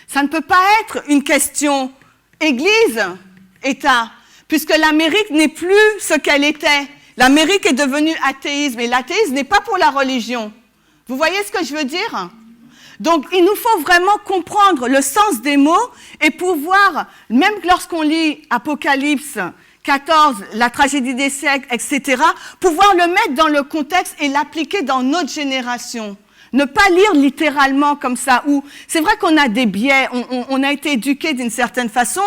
Ça ne peut pas être une question Église-État, puisque l'Amérique n'est plus ce qu'elle était. L'Amérique est devenue athéisme, et l'athéisme n'est pas pour la religion. Vous voyez ce que je veux dire? Donc, il nous faut vraiment comprendre le sens des mots et pouvoir, même lorsqu'on lit Apocalypse 14, la tragédie des siècles, etc., pouvoir le mettre dans le contexte et l'appliquer dans notre génération. Ne pas lire littéralement comme ça. C'est vrai qu'on a des biais, on a été éduqués d'une certaine façon.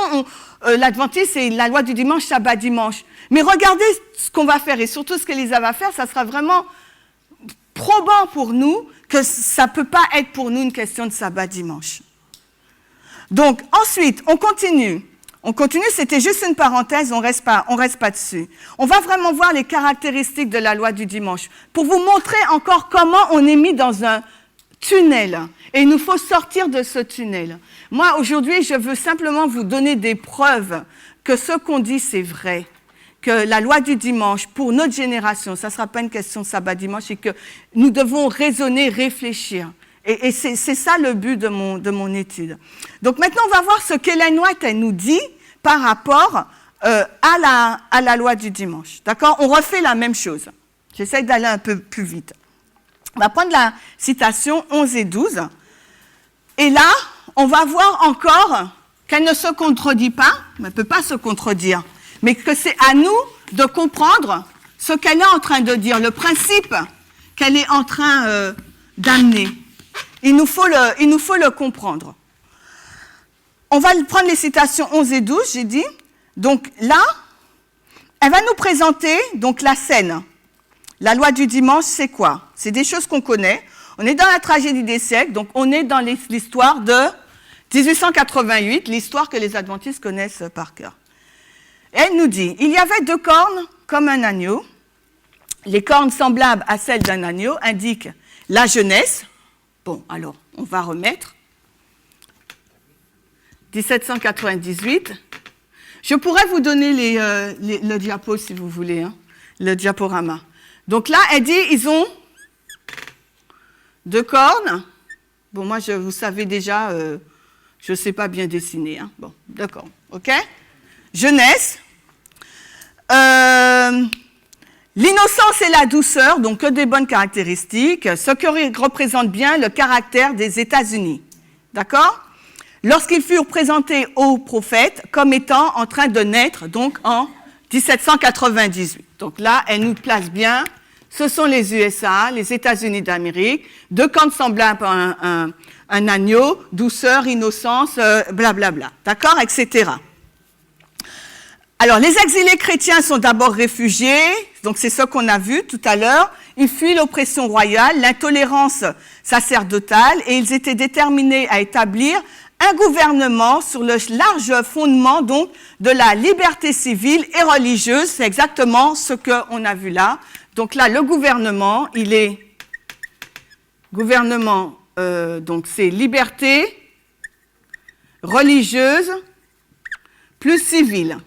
L'Adventiste, c'est la loi du dimanche, Shabbat dimanche. Mais regardez ce qu'on va faire et surtout ce qu'Elisa va faire, ça sera vraiment probant pour nous que ça ne peut pas être pour nous une question de Shabbat dimanche. Donc, ensuite, on continue. C'était juste une parenthèse, on reste pas dessus. On va vraiment voir les caractéristiques de la loi du dimanche pour vous montrer encore comment on est mis dans un tunnel. Et il nous faut sortir de ce tunnel. Moi, aujourd'hui, je veux simplement vous donner des preuves que ce qu'on dit, c'est vrai. Que la loi du dimanche, pour notre génération, ça ne sera pas une question de sabbat dimanche, et que nous devons raisonner, réfléchir. Et c'est ça le but de mon étude. Donc maintenant, on va voir ce qu'Ellen White elle nous dit par rapport à la loi du dimanche. D'accord? On refait la même chose. J'essaie d'aller un peu plus vite. On va prendre la citation 11 et 12. Et là, on va voir encore qu'elle ne se contredit pas, elle ne peut pas se contredire, mais que c'est à nous de comprendre ce qu'elle est en train de dire, le principe qu'elle est en train d'amener. Il nous faut le comprendre. On va prendre les citations 11 et 12, j'ai dit. Donc là, elle va nous présenter donc, la scène. La loi du dimanche, c'est quoi? C'est des choses qu'on connaît. On est dans la tragédie des siècles, donc on est dans l'histoire de 1888, l'histoire que les adventistes connaissent par cœur. Et elle nous dit, il y avait 2 cornes comme un agneau. Les cornes semblables à celles d'un agneau indiquent la jeunesse. Bon, alors, on va remettre. 1798. Je pourrais vous donner le diapo si vous voulez, hein, le diaporama. Donc là, elle dit, ils ont 2 cornes. Bon, moi, vous savez déjà, je ne sais pas bien dessiner. Hein. Bon, d'accord, ok. Jeunesse. L'innocence et la douceur, donc que des bonnes caractéristiques, ce que représente bien le caractère des États-Unis. D'accord? Lorsqu'ils furent présentés aux prophètes comme étant en train de naître, donc en 1798. Donc là, elle nous place bien. Ce sont les USA, les États-Unis d'Amérique, 2 cornes semblables à un agneau, douceur, innocence, blablabla. D'accord? Etc. Alors, les exilés chrétiens sont d'abord réfugiés, donc c'est ce qu'on a vu tout à l'heure. Ils fuient l'oppression royale, l'intolérance sacerdotale, et ils étaient déterminés à établir un gouvernement sur le large fondement donc de la liberté civile et religieuse. C'est exactement ce qu'on a vu là. Donc là, le gouvernement, il est gouvernement, donc c'est liberté religieuse plus civile.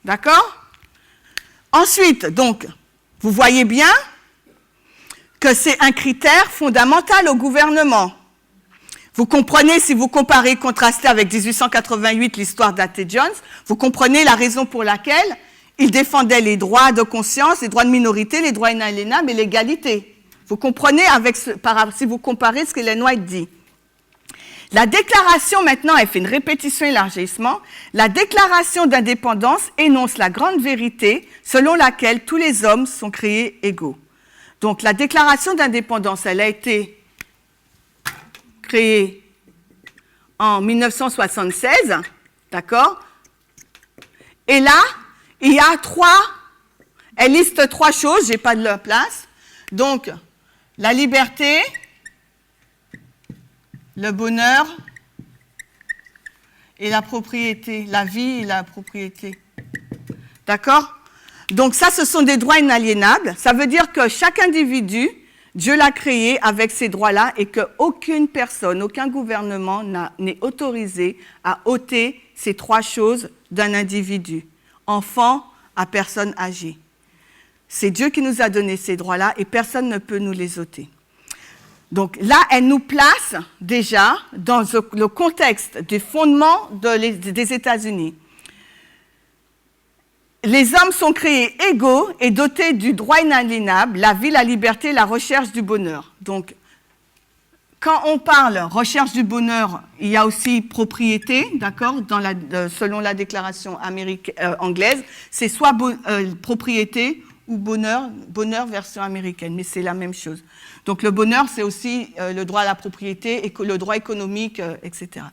D'accord? Ensuite, donc, vous voyez bien que c'est un critère fondamental au gouvernement. Vous comprenez, si vous comparez, contrastez avec 1888, l'histoire d'A.T. Jones, vous comprenez la raison pour laquelle il défendait les droits de conscience, les droits de minorité, les droits inaliénables et l'égalité. Vous comprenez si vous comparez ce que Ellen White dit. La déclaration, maintenant, elle fait une répétition élargissement. La déclaration d'indépendance énonce la grande vérité selon laquelle tous les hommes sont créés égaux. Donc, la déclaration d'indépendance, elle a été créée en 1976, d'accord? Et là, il y a elle liste 3 choses, je n'ai pas de leur place. Donc, la liberté, le bonheur et la propriété, la vie et la propriété. D'accord? Donc ça, ce sont des droits inaliénables. Ça veut dire que chaque individu, Dieu l'a créé avec ces droits-là et qu'aucune personne, aucun gouvernement n'est autorisé à ôter ces 3 choses d'un individu, enfant à personne âgée. C'est Dieu qui nous a donné ces droits-là et personne ne peut nous les ôter. Donc là, elle nous place déjà dans le contexte des fondements des États-Unis. Les hommes sont créés égaux et dotés du droit inaliénable, la vie, la liberté, la recherche du bonheur. Donc, quand on parle recherche du bonheur, il y a aussi propriété, d'accord, selon la déclaration anglaise, c'est soit propriété ou bonheur version américaine, mais c'est la même chose. Donc le bonheur, c'est aussi le droit à la propriété, le droit économique, etc.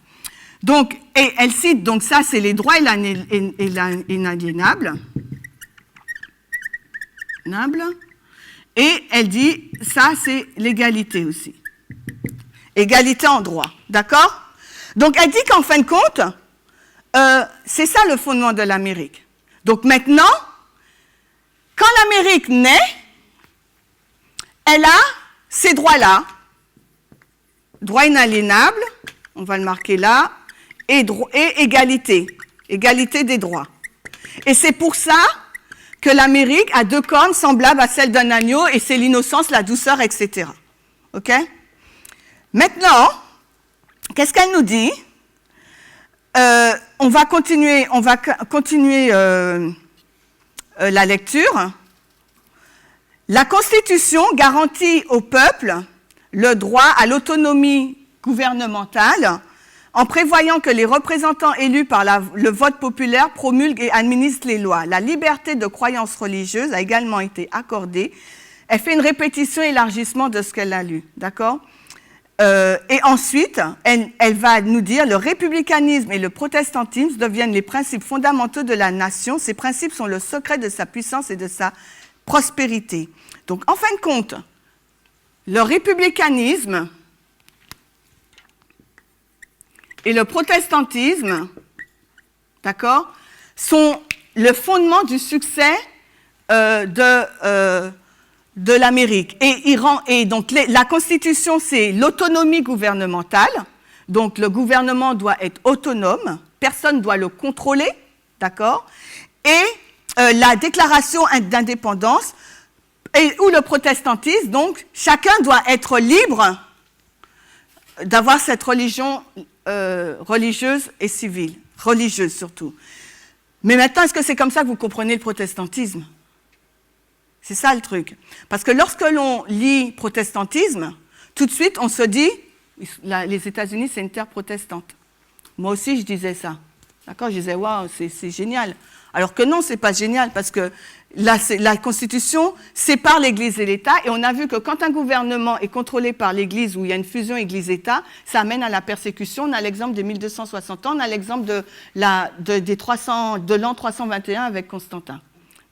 Donc, et elle cite, donc ça, c'est les droits inaliénables. Et elle dit, ça, c'est l'égalité aussi. Égalité en droit, d'accord? Donc, elle dit qu'en fin de compte, c'est ça le fondement de l'Amérique. Donc maintenant, quand l'Amérique naît, elle a ces droits-là, droits inaliénables, on va le marquer là, et égalité, égalité des droits. Et c'est pour ça que l'Amérique a 2 cornes semblables à celles d'un agneau, et c'est l'innocence, la douceur, etc. OK? Maintenant, qu'est-ce qu'elle nous dit? On va continuer la lecture. La Constitution garantit au peuple le droit à l'autonomie gouvernementale en prévoyant que les représentants élus par le vote populaire promulguent et administrent les lois. La liberté de croyance religieuse a également été accordée. Elle fait une répétition et élargissement de ce qu'elle a lu, d'accord ? Et ensuite, elle va nous dire le républicanisme et le protestantisme deviennent les principes fondamentaux de la nation. Ces principes sont le secret de sa puissance et de sa prospérité. Donc, en fin de compte, le républicanisme et le protestantisme, d'accord, sont le fondement du succès de l'Amérique. Et donc, la Constitution, c'est l'autonomie gouvernementale. Donc, le gouvernement doit être autonome. Personne ne doit le contrôler, d'accord. Et la déclaration d'indépendance, ou le protestantisme, donc, chacun doit être libre d'avoir cette religion religieuse et civile. Religieuse, surtout. Mais maintenant, est-ce que c'est comme ça que vous comprenez le protestantisme ? C'est ça le truc. Parce que lorsque l'on lit protestantisme, tout de suite, on se dit, les États-Unis, c'est une terre protestante. Moi aussi, je disais ça. D'accord ? Je disais, waouh, c'est génial. Alors que non, c'est pas génial, parce que la Constitution sépare l'Église et l'État, et on a vu que quand un gouvernement est contrôlé par l'Église, où il y a une fusion Église-État, ça amène à la persécution. On a l'exemple de 1260 ans, on a l'exemple de l'an 321 avec Constantin.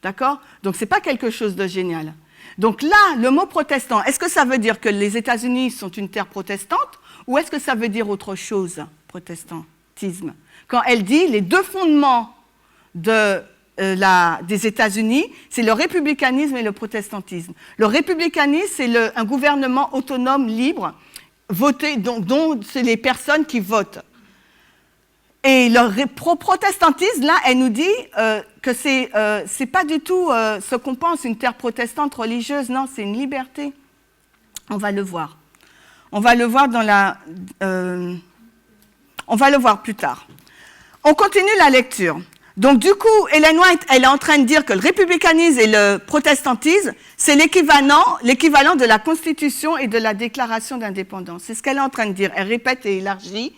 D'accord ? Donc, ce n'est pas quelque chose de génial. Donc là, le mot protestant, est-ce que ça veut dire que les États-Unis sont une terre protestante ou est-ce que ça veut dire autre chose, protestantisme ? Quand elle dit les deux fondements des États-Unis, c'est le républicanisme et le protestantisme. Le républicanisme, c'est un gouvernement autonome, libre, voté, dont c'est les personnes qui votent. Et le protestantisme, là, elle nous dit que c'est pas du tout ce qu'on pense, une terre protestante religieuse. Non, c'est une liberté. On va le voir. On va le voir on va le voir plus tard. On continue la lecture. Donc, du coup, Ellen White, elle est en train de dire que le républicanisme et le protestantisme, c'est l'équivalent de la Constitution et de la Déclaration d'indépendance. C'est ce qu'elle est en train de dire. Elle répète et élargit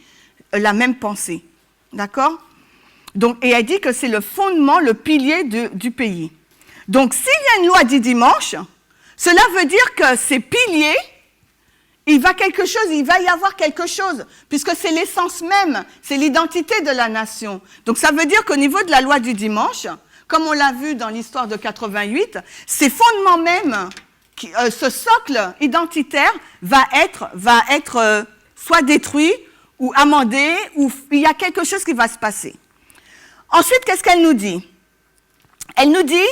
la même pensée. D'accord ? Donc, et elle dit que c'est le fondement, le pilier du pays. Donc, s'il y a une loi du dimanche, cela veut dire que ces piliers, il va y avoir quelque chose, puisque c'est l'essence même, c'est l'identité de la nation. Donc, ça veut dire qu'au niveau de la loi du dimanche, comme on l'a vu dans l'histoire de 88, ces fondements même, ce socle identitaire va être soit détruit, ou amendé, ou il y a quelque chose qui va se passer. Ensuite, qu'est-ce qu'elle nous dit ? Elle nous dit,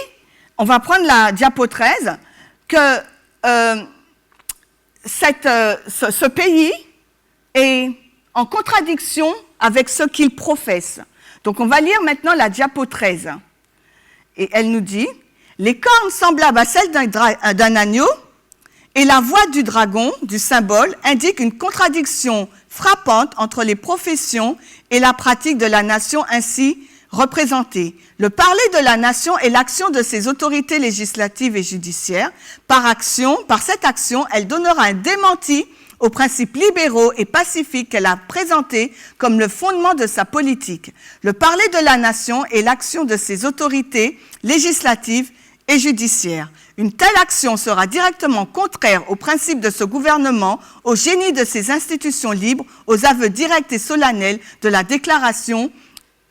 on va prendre la diapo 13, que ce pays est en contradiction avec ce qu'il professe. Donc, on va lire maintenant la diapo 13. Et elle nous dit, les cornes semblables à celles d'un agneau et la voix du dragon, du symbole, indiquent une contradiction frappante entre les professions et la pratique de la nation ainsi représentée. Le parler de la nation est l'action de ses autorités législatives et judiciaires. Par cette action, elle donnera un démenti aux principes libéraux et pacifiques qu'elle a présentés comme le fondement de sa politique. Le parler de la nation est l'action de ses autorités législatives et judiciaires. Une telle action sera directement contraire aux principes de ce gouvernement, au génie de ses institutions libres, aux aveux directs et solennels de la Déclaration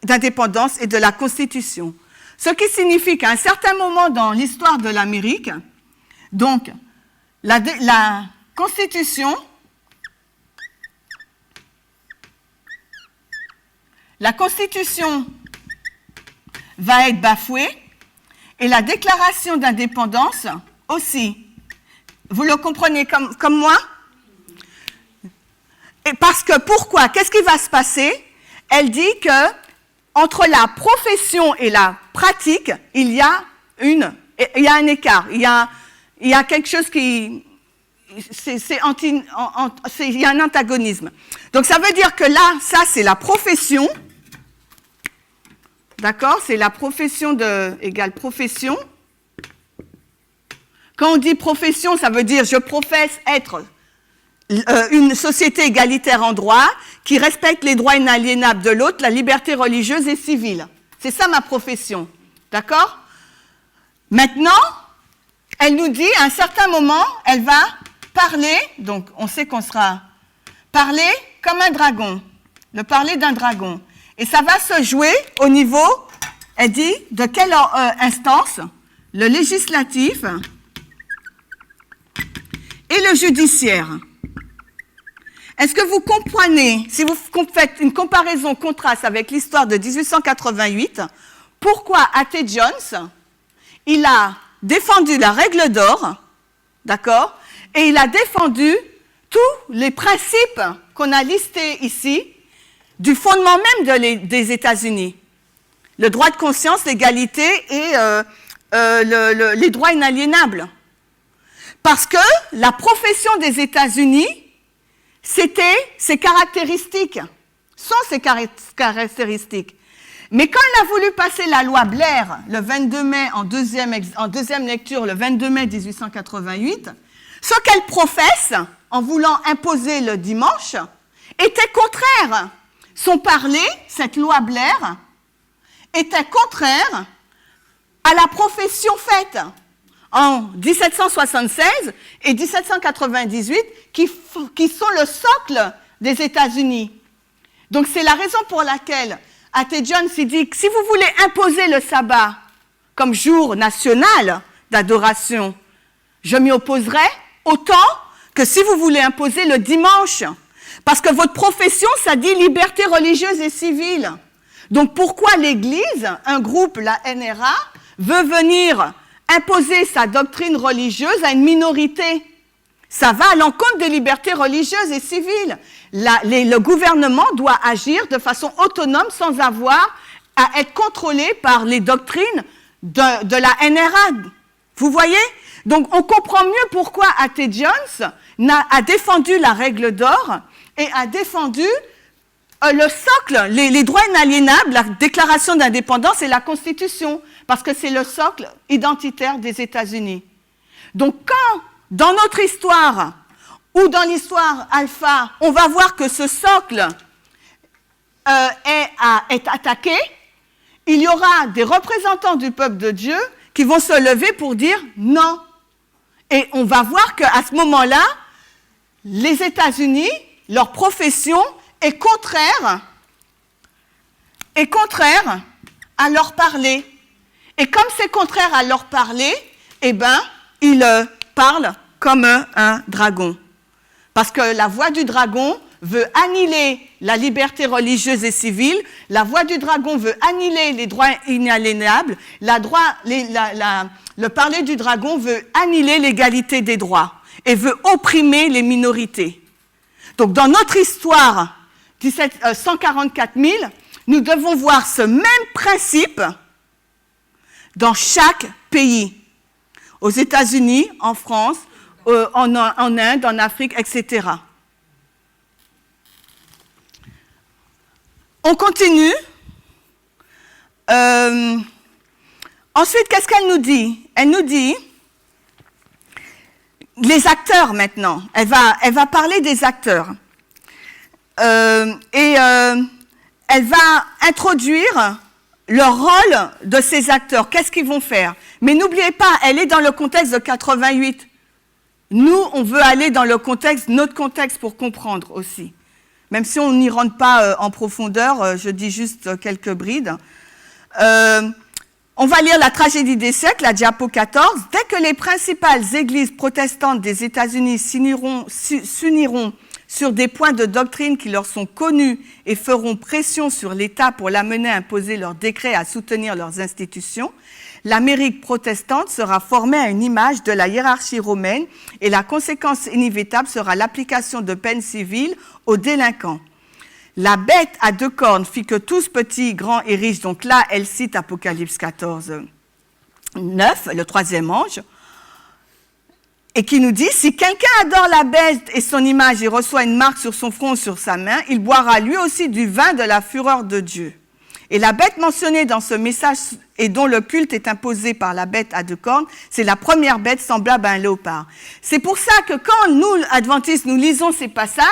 d'indépendance et de la Constitution. Ce qui signifie qu'à un certain moment dans l'histoire de l'Amérique, donc la Constitution, va être bafouée, et la déclaration d'indépendance aussi. Vous le comprenez comme moi ? Et parce que, pourquoi ? Qu'est-ce qui va se passer ? Elle dit que entre la profession et la pratique, il y a un écart, il y a quelque chose qui... il y a un antagonisme. Donc ça veut dire que là, ça c'est la profession, d'accord? C'est la profession égale profession. Quand on dit profession, ça veut dire je professe être une société égalitaire en droit, qui respecte les droits inaliénables de l'autre, la liberté religieuse et civile. C'est ça ma profession, d'accord? Maintenant, elle nous dit, à un certain moment, elle va parler, donc on sait qu'on sera parler comme un dragon, le parler d'un dragon. Et ça va se jouer au niveau, elle dit, de quelle instance? Le législatif et le judiciaire. Est-ce que vous comprenez, si vous faites une comparaison contraste avec l'histoire de 1888, pourquoi A.T. Jones, il a défendu la règle d'or, d'accord, et il a défendu tous les principes qu'on a listés ici, du fondement même des États-Unis. Le droit de conscience, l'égalité et les droits inaliénables. Parce que la profession des États-Unis, c'était ses caractéristiques, sont ses caractéristiques. Mais quand il a voulu passer la loi Blair, le 22 mai, en deuxième lecture, le 22 mai 1888, ce qu'elle professe, en voulant imposer le dimanche, était contraire. Son parler, cette loi Blair, était contraire à la profession faite en 1776 et 1798, qui sont le socle des États-Unis. Donc c'est la raison pour laquelle A.T. Jones dit que si vous voulez imposer le sabbat comme jour national d'adoration, je m'y opposerai autant que si vous voulez imposer le dimanche. Parce que votre profession, ça dit liberté religieuse et civile. Donc pourquoi l'Église, un groupe, la NRA, veut venir imposer sa doctrine religieuse à une minorité? Ça va à l'encontre des libertés religieuses et civiles. Le gouvernement doit agir de façon autonome sans avoir à être contrôlé par les doctrines de la NRA. Vous voyez? Donc on comprend mieux pourquoi A.T. Jones a défendu la règle d'or et a défendu le socle, les droits inaliénables, la déclaration d'indépendance et la Constitution, parce que c'est le socle identitaire des États-Unis. Donc quand, dans notre histoire, ou dans l'histoire alpha, on va voir que ce socle est attaqué, il y aura des représentants du peuple de Dieu qui vont se lever pour dire non. Et on va voir qu'à ce moment-là, les États-Unis, leur profession est contraire à leur parler. Et comme c'est contraire à leur parler, eh bien, ils parlent comme un dragon. Parce que la voix du dragon veut annihiler la liberté religieuse et civile, la voix du dragon veut annihiler les droits inaliénables, le parler du dragon veut annihiler l'égalité des droits et veut opprimer les minorités. Donc dans notre histoire, 144 000, nous devons voir ce même principe dans chaque pays, aux États-Unis, en France, en Inde, en Afrique, etc. On continue. Ensuite, qu'est-ce qu'elle nous dit? Elle nous dit, les acteurs maintenant, elle va parler des acteurs. Elle va introduire le rôle de ces acteurs. Qu'est-ce qu'ils vont faire? Mais n'oubliez pas, elle est dans le contexte de 88. Nous, on veut aller dans notre contexte pour comprendre aussi. Même si on n'y rentre pas en profondeur, je dis juste quelques brides. On va lire la tragédie des siècles, la diapo 14. Dès que les principales églises protestantes des États-Unis s'uniront sur des points de doctrine qui leur sont connus et feront pression sur l'État pour l'amener à imposer leurs décrets à soutenir leurs institutions, l'Amérique protestante sera formée à une image de la hiérarchie romaine et la conséquence inévitable sera l'application de peines civiles aux délinquants. La bête à deux cornes fit que tous petits, grands et riches, donc là elle cite Apocalypse 14, 9, le troisième ange, et qui nous dit, si quelqu'un adore la bête et son image et reçoit une marque sur son front ou sur sa main, il boira lui aussi du vin de la fureur de Dieu. Et la bête mentionnée dans ce message et dont le culte est imposé par la bête à deux cornes, c'est la première bête semblable à un léopard. C'est pour ça que quand nous, adventistes, nous lisons ces passages,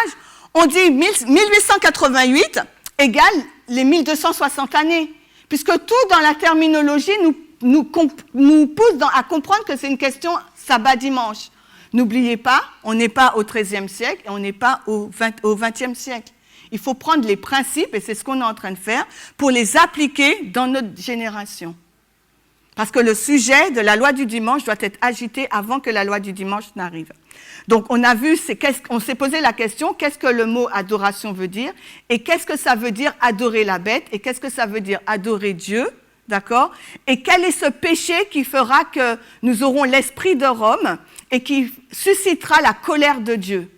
on dit 1888 égale les 1260 années, puisque tout dans la terminologie nous pousse à comprendre que c'est une question sabbat-dimanche. N'oubliez pas, on n'est pas au XIIIe siècle et on n'est pas au XXe siècle. Il faut prendre les principes, et c'est ce qu'on est en train de faire, pour les appliquer dans notre génération. Parce que le sujet de la loi du dimanche doit être agité avant que la loi du dimanche n'arrive. Donc on a vu, on s'est posé la question, qu'est-ce que le mot adoration veut dire, et qu'est-ce que ça veut dire adorer la bête, et qu'est-ce que ça veut dire adorer Dieu, d'accord? Et quel est ce péché qui fera que nous aurons l'esprit de Rome et qui suscitera la colère de Dieu?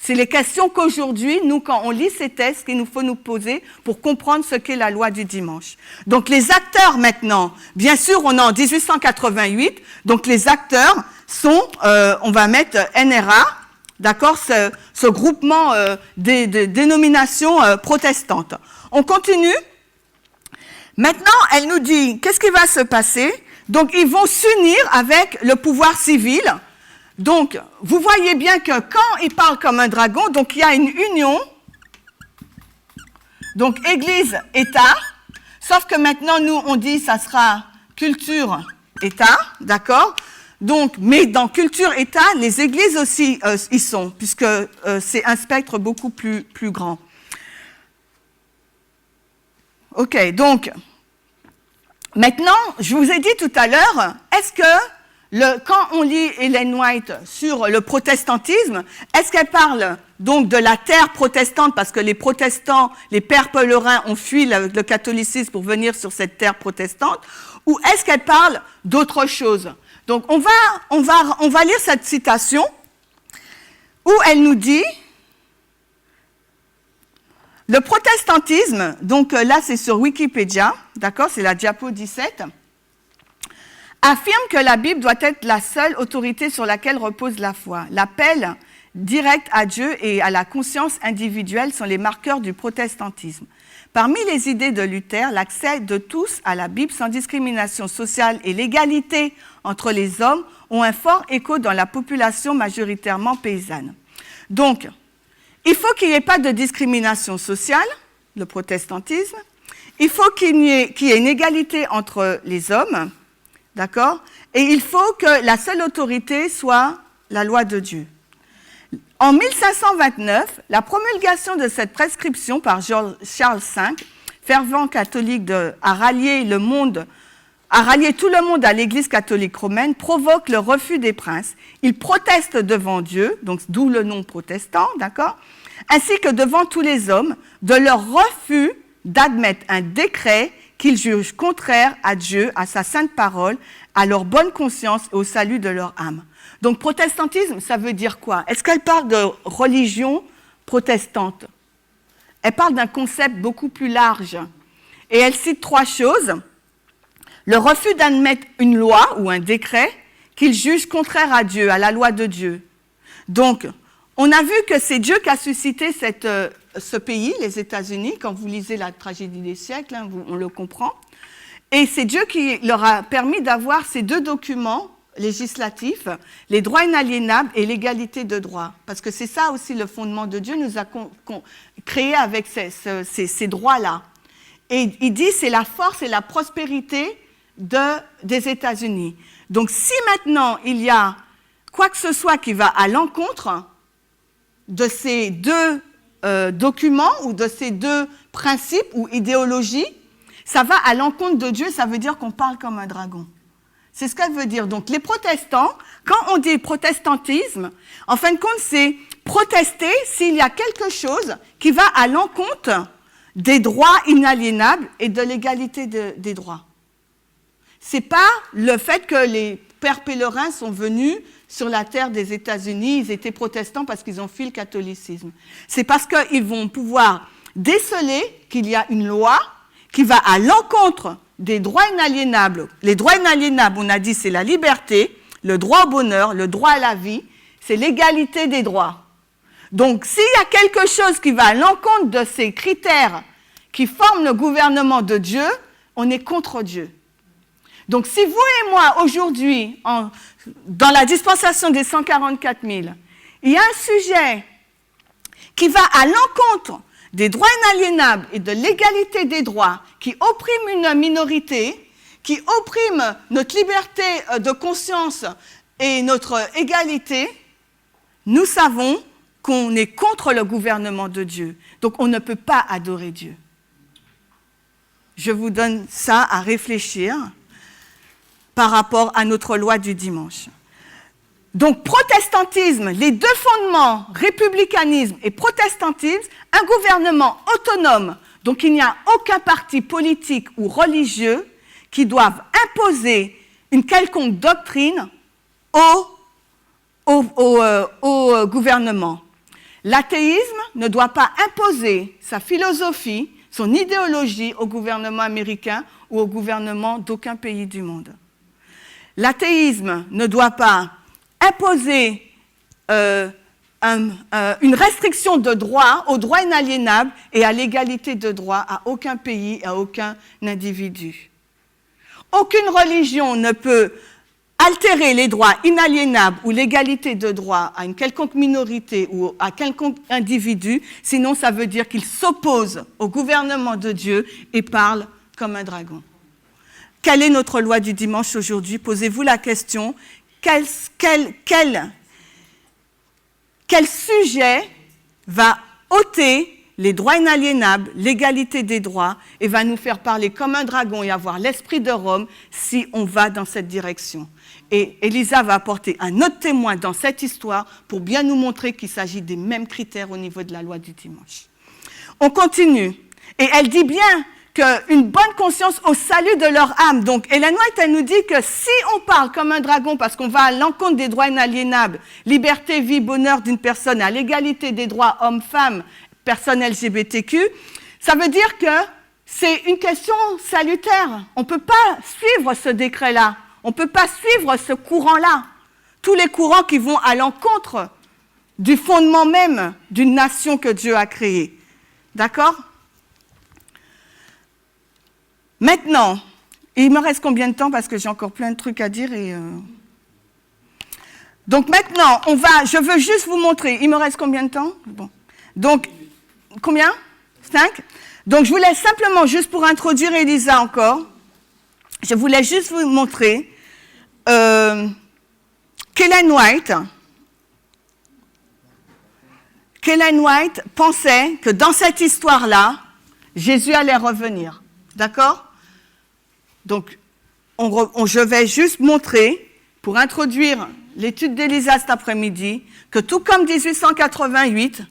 C'est les questions qu'aujourd'hui, nous, quand on lit ces textes, qu'il nous faut nous poser pour comprendre ce qu'est la loi du dimanche. Donc les acteurs maintenant, bien sûr, on est en 1888, donc les acteurs sont, on va mettre NRA, d'accord, ce groupement des dénominations protestantes. On continue. Maintenant, elle nous dit, qu'est-ce qui va se passer? Donc ils vont s'unir avec le pouvoir civil. Donc, vous voyez bien que quand il parle comme un dragon, donc il y a une union, donc Église-État, sauf que maintenant, nous, on dit ça sera culture-État, d'accord? Donc, mais dans culture-État, les églises aussi y sont, puisque c'est un spectre beaucoup plus grand. Ok, donc, maintenant, je vous ai dit tout à l'heure, est-ce que quand on lit Ellen White sur le protestantisme, est-ce qu'elle parle donc de la terre protestante parce que les protestants, les pères pèlerins ont fui le catholicisme pour venir sur cette terre protestante, ou est-ce qu'elle parle d'autre chose? Donc on va lire cette citation où elle nous dit le protestantisme, donc là c'est sur Wikipédia, d'accord, c'est la diapo 17, affirme que la Bible doit être la seule autorité sur laquelle repose la foi. L'appel direct à Dieu et à la conscience individuelle sont les marqueurs du protestantisme. Parmi les idées de Luther, l'accès de tous à la Bible sans discrimination sociale et l'égalité entre les hommes ont un fort écho dans la population majoritairement paysanne. Donc, il faut qu'il n'y ait pas de discrimination sociale, le protestantisme. Il faut qu'il y ait une égalité entre les hommes. D'accord? Et il faut que la seule autorité soit la loi de Dieu. En 1529, la promulgation de cette prescription par Charles V, fervent catholique a rallié tout le monde à l'Église catholique romaine, provoque le refus des princes. Ils protestent devant Dieu, donc d'où le nom protestant, d'accord? Ainsi que devant tous les hommes, de leur refus d'admettre un décret qu'ils jugent contraire à Dieu, à sa sainte parole, à leur bonne conscience et au salut de leur âme. Donc, protestantisme, ça veut dire quoi? Est-ce qu'elle parle de religion protestante? Elle parle d'un concept beaucoup plus large. Et elle cite 3 choses. Le refus d'admettre une loi ou un décret qu'ils jugent contraire à Dieu, à la loi de Dieu. Donc, on a vu que c'est Dieu qui a suscité ce pays, les États-Unis. Quand vous lisez la tragédie des siècles, hein, on le comprend. Et c'est Dieu qui leur a permis d'avoir ces 2 documents législatifs, les droits inaliénables et l'égalité de droit. Parce que c'est ça aussi le fondement de Dieu, nous a créé avec ces droits-là. Et il dit c'est la force et la prospérité des États-Unis. Donc si maintenant il y a quoi que ce soit qui va à l'encontre de ces 2 documents ou de ces 2 principes ou idéologies, ça va à l'encontre de Dieu, ça veut dire qu'on parle comme un dragon. C'est ce qu'elle veut dire. Donc les protestants, quand on dit protestantisme, en fin de compte, c'est protester s'il y a quelque chose qui va à l'encontre des droits inaliénables et de l'égalité des droits. C'est pas le fait que les pères pèlerins sont venus sur la terre des États-Unis, ils étaient protestants parce qu'ils ont fui le catholicisme. C'est parce qu'ils vont pouvoir déceler qu'il y a une loi qui va à l'encontre des droits inaliénables. Les droits inaliénables, on a dit, c'est la liberté, le droit au bonheur, le droit à la vie, c'est l'égalité des droits. Donc, s'il y a quelque chose qui va à l'encontre de ces critères qui forment le gouvernement de Dieu, on est contre Dieu. Donc si vous et moi, aujourd'hui, dans la dispensation des 144 000, il y a un sujet qui va à l'encontre des droits inaliénables et de l'égalité des droits, qui opprime une minorité, qui opprime notre liberté de conscience et notre égalité, nous savons qu'on est contre le gouvernement de Dieu. Donc on ne peut pas adorer Dieu. Je vous donne ça à réfléchir par rapport à notre loi du dimanche. Donc protestantisme, les deux fondements, républicanisme et protestantisme, un gouvernement autonome, donc il n'y a aucun parti politique ou religieux qui doivent imposer une quelconque doctrine au gouvernement. L'athéisme ne doit pas imposer sa philosophie, son idéologie au gouvernement américain ou au gouvernement d'aucun pays du monde. L'athéisme ne doit pas imposer une restriction de droit aux droits inaliénables et à l'égalité de droit à aucun pays et à aucun individu. Aucune religion ne peut altérer les droits inaliénables ou l'égalité de droit à une quelconque minorité ou à quelconque individu, sinon ça veut dire qu'il s'oppose au gouvernement de Dieu et parle comme un dragon. Quelle est notre loi du dimanche aujourd'hui? Posez-vous la question, quel sujet va ôter les droits inaliénables, l'égalité des droits, et va nous faire parler comme un dragon et avoir l'esprit de Rome si on va dans cette direction. Et Elisa va apporter un autre témoin dans cette histoire pour bien nous montrer qu'il s'agit des mêmes critères au niveau de la loi du dimanche. On continue. Et elle dit bien qu'une bonne conscience au salut de leur âme. Donc Ellen White, elle nous dit que si on parle comme un dragon parce qu'on va à l'encontre des droits inaliénables, liberté, vie, bonheur d'une personne, à l'égalité des droits hommes-femmes, personnes LGBTQ, ça veut dire que c'est une question salutaire. On ne peut pas suivre ce décret-là. On ne peut pas suivre ce courant-là. Tous les courants qui vont à l'encontre du fondement même d'une nation que Dieu a créée. D'accord ? Maintenant, il me reste combien de temps parce que j'ai encore plein de trucs à dire et Donc maintenant, je veux juste vous montrer. Il me reste combien de temps? Bon. Donc, combien? 5? Donc je voulais simplement, juste pour introduire Elisa encore, je voulais juste vous montrer qu'Ellen White pensait que dans cette histoire-là, Jésus allait revenir. D'accord? Donc, je vais juste montrer, pour introduire l'étude d'Elisa cet après-midi, que tout comme 1888,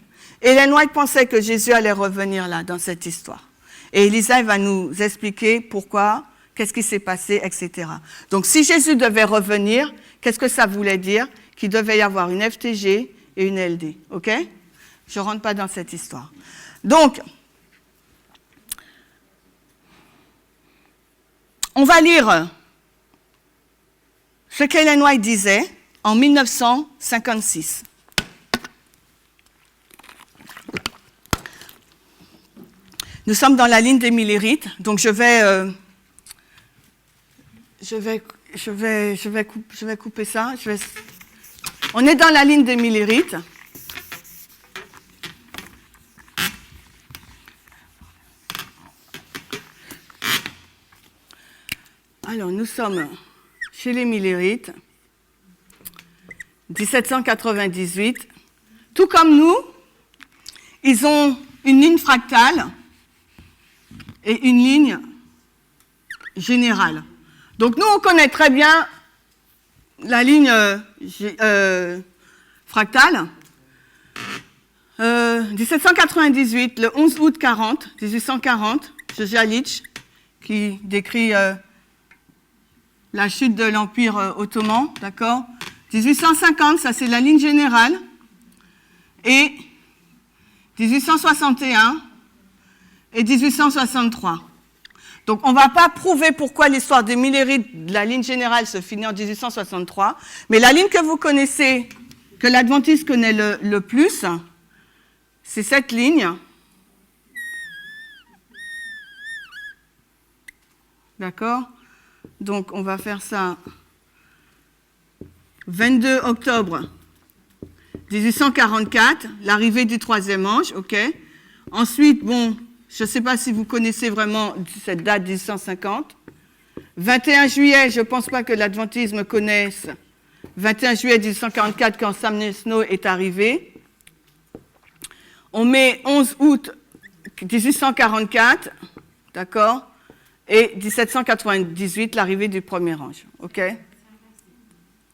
Ellen White pensait que Jésus allait revenir là, dans cette histoire. Et Elisa va nous expliquer pourquoi, qu'est-ce qui s'est passé, etc. Donc, si Jésus devait revenir, qu'est-ce que ça voulait dire? Qu'il devait y avoir une FTG et une LD. OK? Je ne rentre pas dans cette histoire. Donc, on va lire ce qu'Ellen White disait en 1956. Nous sommes dans la ligne des millérites, donc je vais couper ça. On est dans la ligne des millérites. Alors, nous sommes chez les millérites, 1798. Tout comme nous, ils ont une ligne fractale et une ligne générale. Donc, nous, on connaît très bien la ligne fractale. 1798, le 11 août 1840, Josiah Litch, qui décrit la chute de l'Empire ottoman, d'accord? 1850, ça c'est la ligne générale. Et 1861 et 1863. Donc on ne va pas prouver pourquoi l'histoire des millérites de la ligne générale se finit en 1863, mais la ligne que vous connaissez, que l'adventiste connaît le plus, c'est cette ligne D'accord? Donc, on va faire ça 22 octobre 1844, l'arrivée du troisième ange, ok? Ensuite, bon, je ne sais pas si vous connaissez vraiment cette date 1850. 21 juillet, je ne pense pas que l'adventisme connaisse. 21 juillet 1844, quand Sam Snow est arrivé. On met 11 août 1844, d'accord? Et 1798, l'arrivée du premier ange, ok?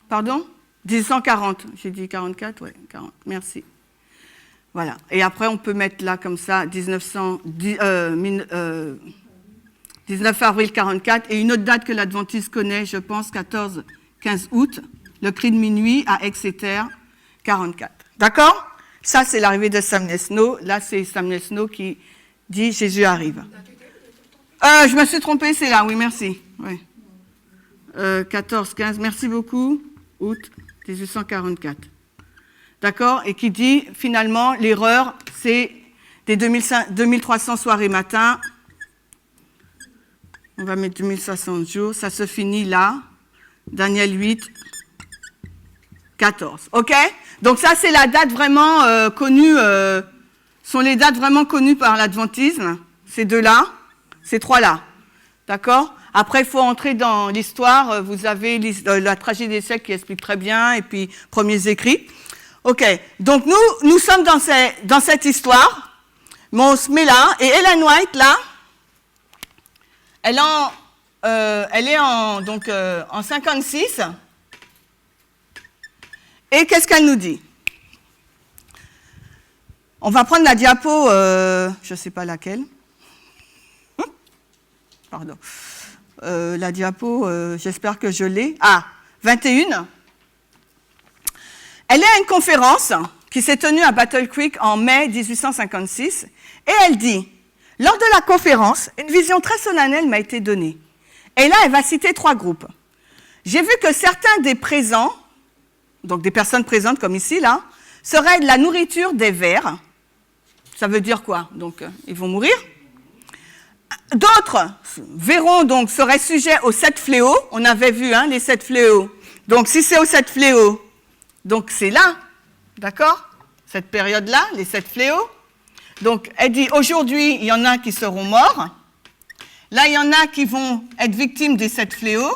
Pardon? 1840, j'ai dit 44, oui, 40, merci. Voilà, et après on peut mettre là comme ça, 19 avril 44, et une autre date que l'adventiste connaît, je pense, 14-15 août, le cri de minuit à Exeter, 44. D'accord? Ça, c'est l'arrivée de Samuel Snow. Là, c'est Samuel Snow qui dit « Jésus arrive ». Je me suis trompée, c'est là, oui, merci. Oui. 14-15, merci beaucoup, août 1844. D'accord? Et qui dit, finalement, l'erreur, c'est des 2300 soirées matin. On va mettre 2060 jours. Ça se finit là. Daniel 8, 14. OK? Donc ça, c'est la date vraiment connue, sont les dates vraiment connues par l'adventisme. Ces deux-là, ces trois-là. D'accord? Après, il faut entrer dans l'histoire. Vous avez la tragédie des siècles qui explique très bien, et puis premiers écrits. OK. Donc nous sommes dans cette histoire. Mais on se met là. Et Ellen White, là, elle est en 56. Et qu'est-ce qu'elle nous dit? On va prendre la diapo, je ne sais pas laquelle. Pardon. La diapo, j'espère que je l'ai. Ah, 21. Elle est à une conférence qui s'est tenue à Battle Creek en mai 1856. Et elle dit, lors de la conférence, une vision très solennelle m'a été donnée. Et là, elle va citer 3 groupes. J'ai vu que certains des présents, donc des personnes présentes comme ici, là, seraient de la nourriture des vers. Ça veut dire quoi? Donc, ils vont mourir. D'autres verront, donc, seraient sujets aux 7 fléaux. On avait vu, hein, les 7 fléaux. Donc, si c'est aux 7 fléaux, donc c'est là, d'accord? Cette période-là, les 7 fléaux. Donc, elle dit, aujourd'hui, il y en a qui seront morts. Là, il y en a qui vont être victimes des 7 fléaux.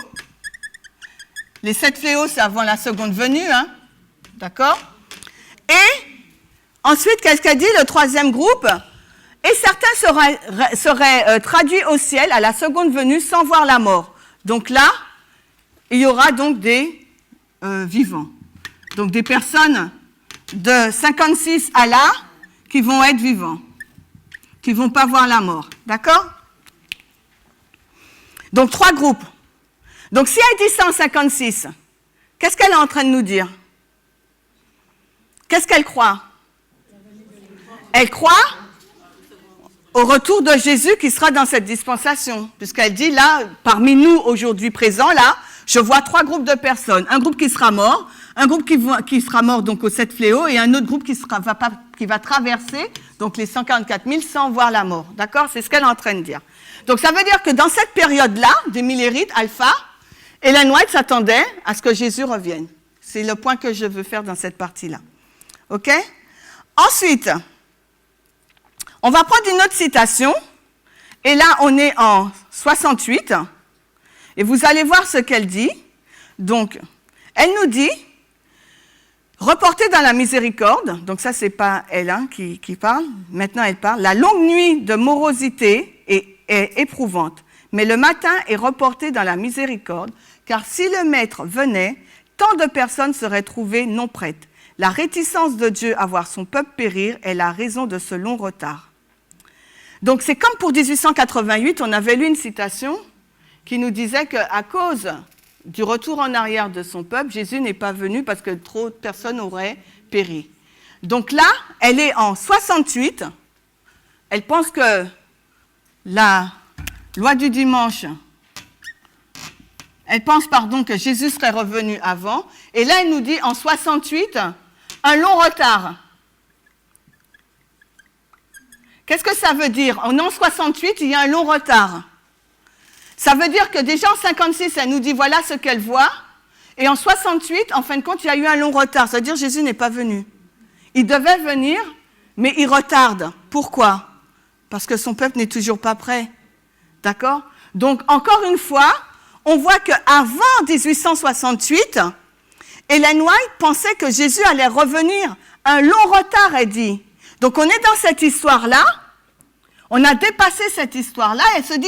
Les 7 fléaux, c'est avant la seconde venue, hein? D'accord? Et ensuite, qu'est-ce qu'elle dit? Le troisième groupe. Et certains seraient traduits au ciel à la seconde venue sans voir la mort. Donc là, il y aura donc des vivants. Donc des personnes de 56 à là qui vont être vivants, qui ne vont pas voir la mort. D'accord? Donc 3 groupes. Donc si elle dit 156, qu'est-ce qu'elle est en train de nous dire? Qu'est-ce qu'elle croit? Elle croit au retour de Jésus qui sera dans cette dispensation. Puisqu'elle dit là, parmi nous aujourd'hui présents, là, je vois 3 groupes de personnes. Un groupe qui sera mort, un groupe qui sera mort donc aux 7 fléaux, et un autre groupe qui va traverser donc les 144 000 sans voir la mort. D'accord? C'est ce qu'elle est en train de dire. Donc ça veut dire que dans cette période-là, des millérites, alpha, Ellen White s'attendait à ce que Jésus revienne. C'est le point que je veux faire dans cette partie-là. OK? Ensuite, on va prendre une autre citation. Et là, on est en 68. Et vous allez voir ce qu'elle dit. Donc, elle nous dit, reportée dans la miséricorde, donc ça, c'est pas elle hein, qui parle, maintenant elle parle, la longue nuit de morosité est éprouvante, mais le matin est reporté dans la miséricorde, car si le maître venait, tant de personnes seraient trouvées non prêtes. La réticence de Dieu à voir son peuple périr est la raison de ce long retard. Donc c'est comme pour 1888, on avait lu une citation qui nous disait qu'à cause du retour en arrière de son peuple, Jésus n'est pas venu parce que trop de personnes auraient péri. Donc là, elle est en 68, elle pense que la loi du dimanche, elle pense que Jésus serait revenu avant, et là elle nous dit en 68, un long retard. Qu'est-ce que ça veut dire? En an 68, il y a un long retard. Ça veut dire que déjà en 56, elle nous dit voilà ce qu'elle voit. Et en 68, en fin de compte, il y a eu un long retard. Ça veut dire que Jésus n'est pas venu. Il devait venir, mais il retarde. Pourquoi? Parce que son peuple n'est toujours pas prêt. D'accord? Donc, encore une fois, on voit qu'avant 1868, Ellen White pensait que Jésus allait revenir. Un long retard, elle dit. Donc, on est dans cette histoire-là. On a dépassé cette histoire-là. Elle se dit,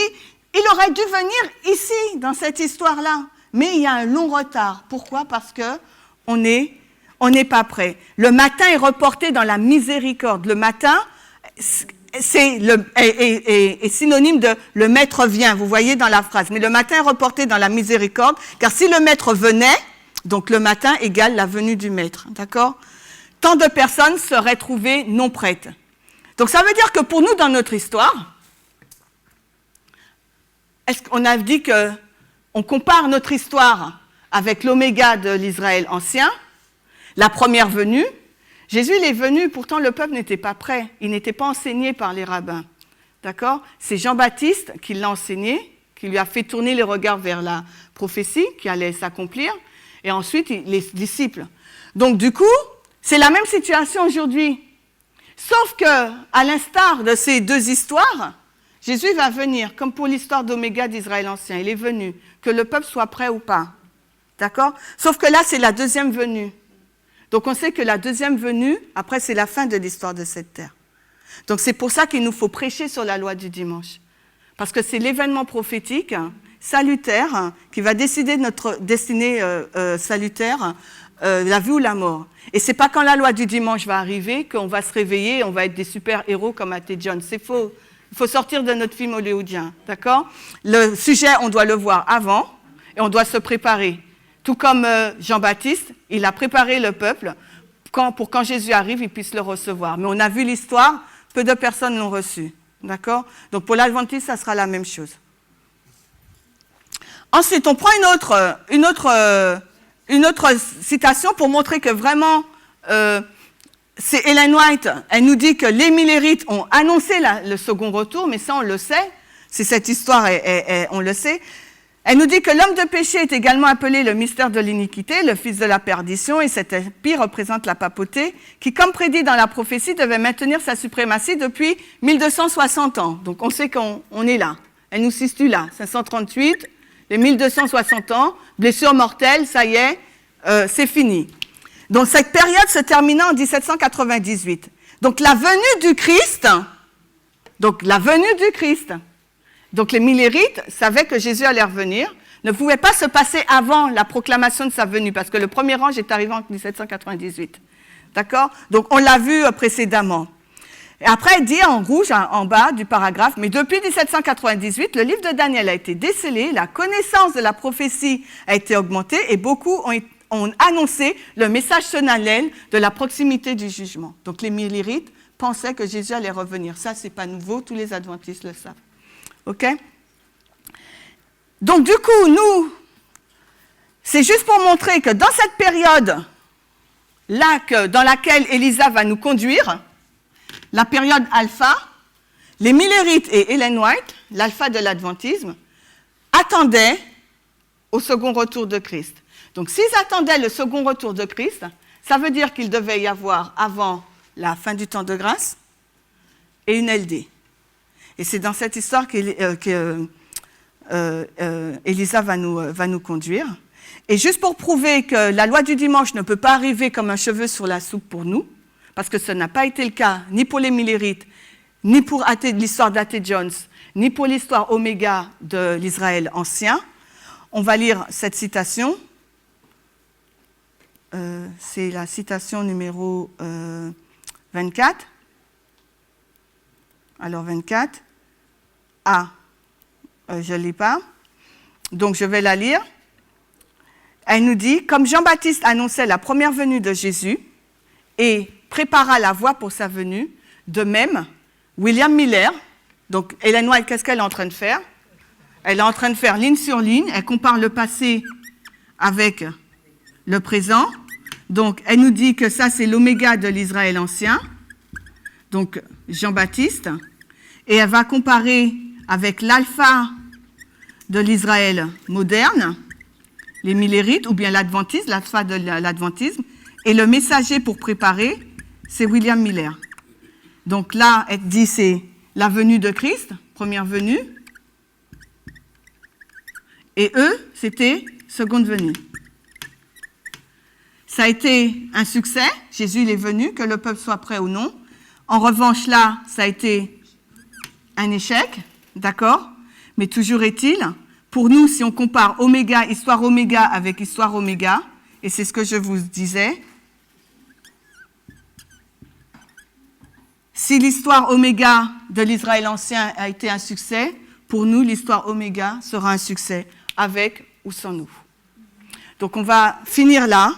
il aurait dû venir ici, dans cette histoire-là. Mais il y a un long retard. Pourquoi? Parce qu'on n'est pas prêt. Le matin est reporté dans la miséricorde. Le matin, est synonyme de « le maître vient », vous voyez dans la phrase. Mais le matin est reporté dans la miséricorde, car si le maître venait, donc le matin égale la venue du maître. D'accord? Tant de personnes seraient trouvées non prêtes. Donc ça veut dire que pour nous, dans notre histoire, est-ce qu'on a dit qu'on compare notre histoire avec l'oméga de l'Israël ancien, la première venue. Jésus, il est venu, pourtant le peuple n'était pas prêt. Il n'était pas enseigné par les rabbins. D'accord? C'est Jean-Baptiste qui l'a enseigné, qui lui a fait tourner les regards vers la prophétie qui allait s'accomplir, et ensuite les disciples. Donc du coup, c'est la même situation aujourd'hui. Sauf que, à l'instar de ces deux histoires, Jésus va venir, comme pour l'histoire d'Oméga d'Israël ancien. Il est venu, que le peuple soit prêt ou pas. D'accord? Sauf que là, c'est la deuxième venue. Donc on sait que la deuxième venue, après, c'est la fin de l'histoire de cette terre. Donc c'est pour ça qu'il nous faut prêcher sur la loi du dimanche. Parce que c'est l'événement prophétique, salutaire, qui va décider de notre destinée salutaire, la vie ou la mort. Et c'est pas quand la loi du dimanche va arriver qu'on va se réveiller et on va être des super-héros comme A.T. Jones. C'est faux. Il faut sortir de notre film hollywoodien, d'accord? Le sujet, on doit le voir avant et on doit se préparer. Tout comme Jean-Baptiste, il a préparé le peuple pour quand Jésus arrive, il puisse le recevoir. Mais on a vu l'histoire, peu de personnes l'ont reçu, d'accord? Donc pour l'Adventiste, ça sera la même chose. Ensuite, on prend une autre citation pour montrer que vraiment, c'est Ellen White, elle nous dit que les Millérites ont annoncé le second retour, mais ça on le sait, c'est cette histoire, on le sait. Elle nous dit que l'homme de péché est également appelé le mystère de l'iniquité, le fils de la perdition, et cet empire représente la papauté, qui, comme prédit dans la prophétie, devait maintenir sa suprématie depuis 1260 ans. Donc on sait qu'on est là, elle nous situe là, 538, les 1260 ans, blessure mortelle, ça y est, c'est fini. Donc cette période se terminant en 1798. Donc la venue du Christ, donc les Millérites savaient que Jésus allait revenir, ne pouvait pas se passer avant la proclamation de sa venue, parce que le premier ange est arrivé en 1798. D'accord? Donc on l'a vu précédemment. Et après, elle dit en rouge, en bas du paragraphe, mais depuis 1798, le livre de Daniel a été décelé, la connaissance de la prophétie a été augmentée, et beaucoup ont annoncé le message solennel de la proximité du jugement. Donc les Millérites pensaient que Jésus allait revenir. Ça, c'est pas nouveau, tous les adventistes le savent. OK? Donc du coup, nous, c'est juste pour montrer que dans cette période-là, dans laquelle Elisa va nous conduire, la période alpha, les Millérites et Ellen White, l'alpha de l'adventisme, attendaient au second retour de Christ. Donc s'ils attendaient le second retour de Christ, ça veut dire qu'il devait y avoir avant la fin du temps de grâce et une LD. Et c'est dans cette histoire qu'Élisa va nous conduire. Et juste pour prouver que la loi du dimanche ne peut pas arriver comme un cheveu sur la soupe pour nous, parce que ce n'a pas été le cas ni pour les Millérites, ni pour l'histoire d'A.T. Jones, ni pour l'histoire Oméga de l'Israël ancien, on va lire cette citation. C'est la citation numéro 24. Alors 24. Je ne lis pas. Donc je vais la lire. Elle nous dit, comme Jean-Baptiste annonçait la première venue de Jésus et prépara la voie pour sa venue, de même, William Miller, donc Ellen White, qu'est-ce qu'elle est en train de faire? Elle est en train de faire ligne sur ligne, elle compare le passé avec le présent. Donc elle nous dit que ça c'est l'oméga de l'Israël ancien, donc Jean-Baptiste, et elle va comparer avec l'alpha de l'Israël moderne, les millérites, ou bien l'adventisme, la foi de l'adventisme, et le messager pour préparer, c'est William Miller. Donc là, elle dit c'est la venue de Christ, première venue, et eux, c'était seconde venue. Ça a été un succès, Jésus il est venu, que le peuple soit prêt ou non. En revanche, là, ça a été un échec, d'accord? Mais toujours est-il, pour nous, si on compare histoire Oméga avec histoire Oméga, et c'est ce que je vous disais, si l'histoire Oméga de l'Israël ancien a été un succès, pour nous, l'histoire Oméga sera un succès, avec ou sans nous. Donc on va finir là,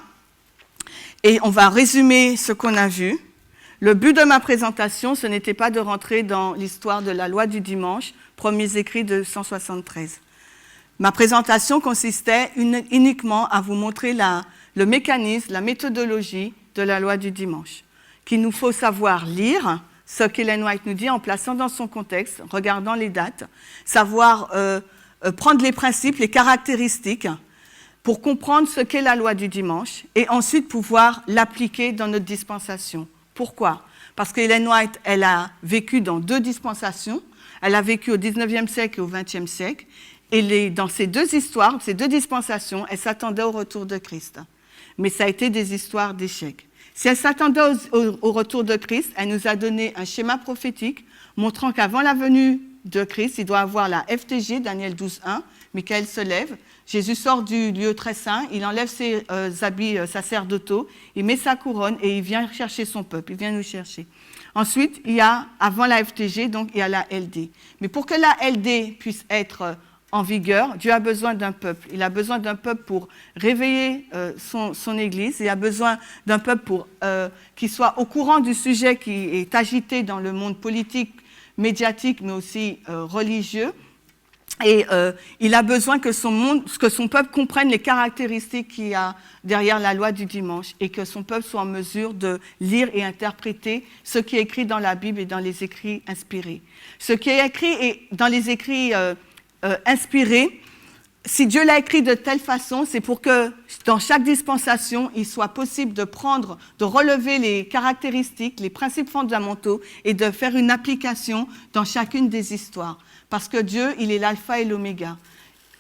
et on va résumer ce qu'on a vu. Le but de ma présentation, ce n'était pas de rentrer dans l'histoire de la loi du dimanche, premiers écrits de 173. Ma présentation consistait uniquement à vous montrer le mécanisme, la méthodologie de la loi du dimanche, qu'il nous faut savoir lire, ce qu'Ellen White nous dit en plaçant dans son contexte, regardant les dates, savoir prendre les principes, les caractéristiques, pour comprendre ce qu'est la loi du dimanche, et ensuite pouvoir l'appliquer dans notre dispensation. Pourquoi? Parce qu'Ellen White, elle a vécu dans 2 dispensations. Elle a vécu au 19e siècle et au 20e siècle. Et dans ces 2 histoires, ces 2 dispensations, elle s'attendait au retour de Christ. Mais ça a été des histoires d'échecs. Si elle s'attendait au retour de Christ, elle nous a donné un schéma prophétique montrant qu'avant la venue de Christ, il doit avoir la FTG, Daniel 12.1, Michael se lève, Jésus sort du lieu très saint, il enlève ses habits sacerdotaux, il met sa couronne et il vient chercher son peuple, il vient nous chercher. Ensuite, il y a, avant la FTG, donc il y a la LD. Mais pour que la LD puisse être en vigueur, Dieu a besoin d'un peuple. Il a besoin d'un peuple pour réveiller son Église, il a besoin d'un peuple pour qui soit au courant du sujet qui est agité dans le monde politique, médiatique, mais aussi religieux. Et il a besoin que son peuple comprenne les caractéristiques qu'il y a derrière la loi du dimanche et que son peuple soit en mesure de lire et interpréter ce qui est écrit dans la Bible et dans les écrits inspirés. Ce qui est écrit dans les écrits inspirés, si Dieu l'a écrit de telle façon, c'est pour que dans chaque dispensation, il soit possible de relever les caractéristiques, les principes fondamentaux et de faire une application dans chacune des histoires. Parce que Dieu, il est l'alpha et l'oméga.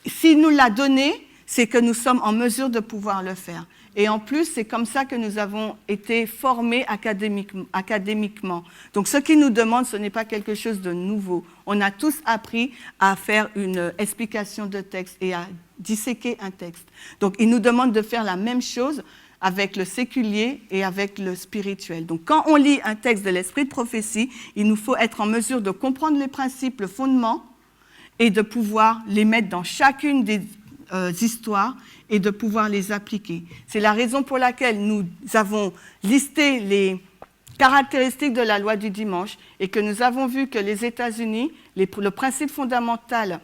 S'il nous l'a donné, c'est que nous sommes en mesure de pouvoir le faire. Et en plus, c'est comme ça que nous avons été formés académiquement. Donc, ce qu'il nous demande, ce n'est pas quelque chose de nouveau. On a tous appris à faire une explication de texte et à disséquer un texte. Donc, il nous demande de faire la même chose avec le séculier et avec le spirituel. Donc, quand on lit un texte de l'esprit de prophétie, il nous faut être en mesure de comprendre les principes, le fondement, et de pouvoir les mettre dans chacune des histoires et de pouvoir les appliquer. C'est la raison pour laquelle nous avons listé les caractéristiques de la loi du dimanche et que nous avons vu que les États-Unis, le principe fondamental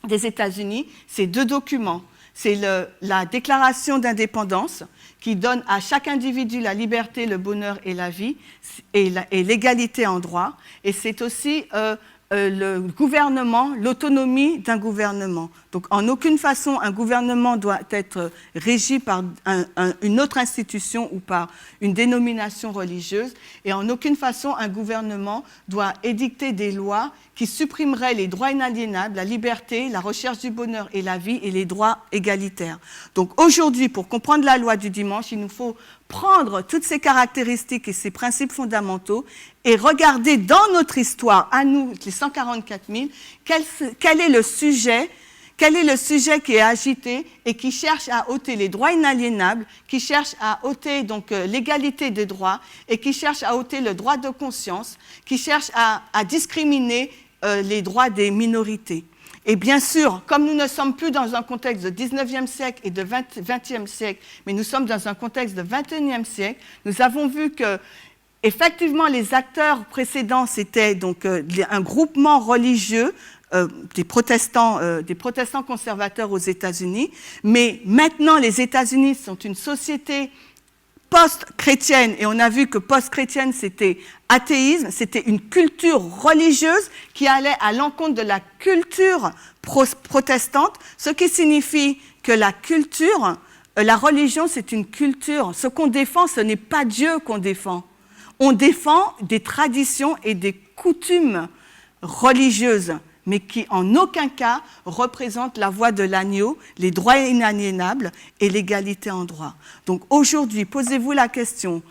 des États-Unis, c'est 2 documents. C'est la déclaration d'indépendance qui donne à chaque individu la liberté, le bonheur et la vie et l'égalité en droit. Et c'est aussi le gouvernement, l'autonomie d'un gouvernement. Donc, en aucune façon, un gouvernement doit être régi par une autre institution ou par une dénomination religieuse. Et en aucune façon, un gouvernement doit édicter des lois qui supprimeraient les droits inaliénables, la liberté, la recherche du bonheur et la vie et les droits égalitaires. Donc, aujourd'hui, pour comprendre la loi du dimanche, il nous faut prendre toutes ces caractéristiques et ces principes fondamentaux et regarder dans notre histoire, à nous, les 144 000, quel est le sujet qui est agité et qui cherche à ôter les droits inaliénables, qui cherche à ôter donc l'égalité des droits et qui cherche à ôter le droit de conscience, qui cherche à discriminer les droits des minorités. Et bien sûr, comme nous ne sommes plus dans un contexte de 19e siècle et de 20e siècle, mais nous sommes dans un contexte de 21e siècle, nous avons vu que, effectivement, les acteurs précédents, c'était donc un groupement religieux, des protestants conservateurs aux États-Unis, mais maintenant, les États-Unis sont une société post-chrétienne, et on a vu que post-chrétienne, c'était athéisme, c'était une culture religieuse qui allait à l'encontre de la culture protestante, ce qui signifie que la culture, la religion, c'est une culture. Ce qu'on défend, ce n'est pas Dieu qu'on défend. On défend des traditions et des coutumes religieuses, mais qui en aucun cas représentent la voie de l'agneau, les droits inaliénables et l'égalité en droit. Donc aujourd'hui, posez-vous la question,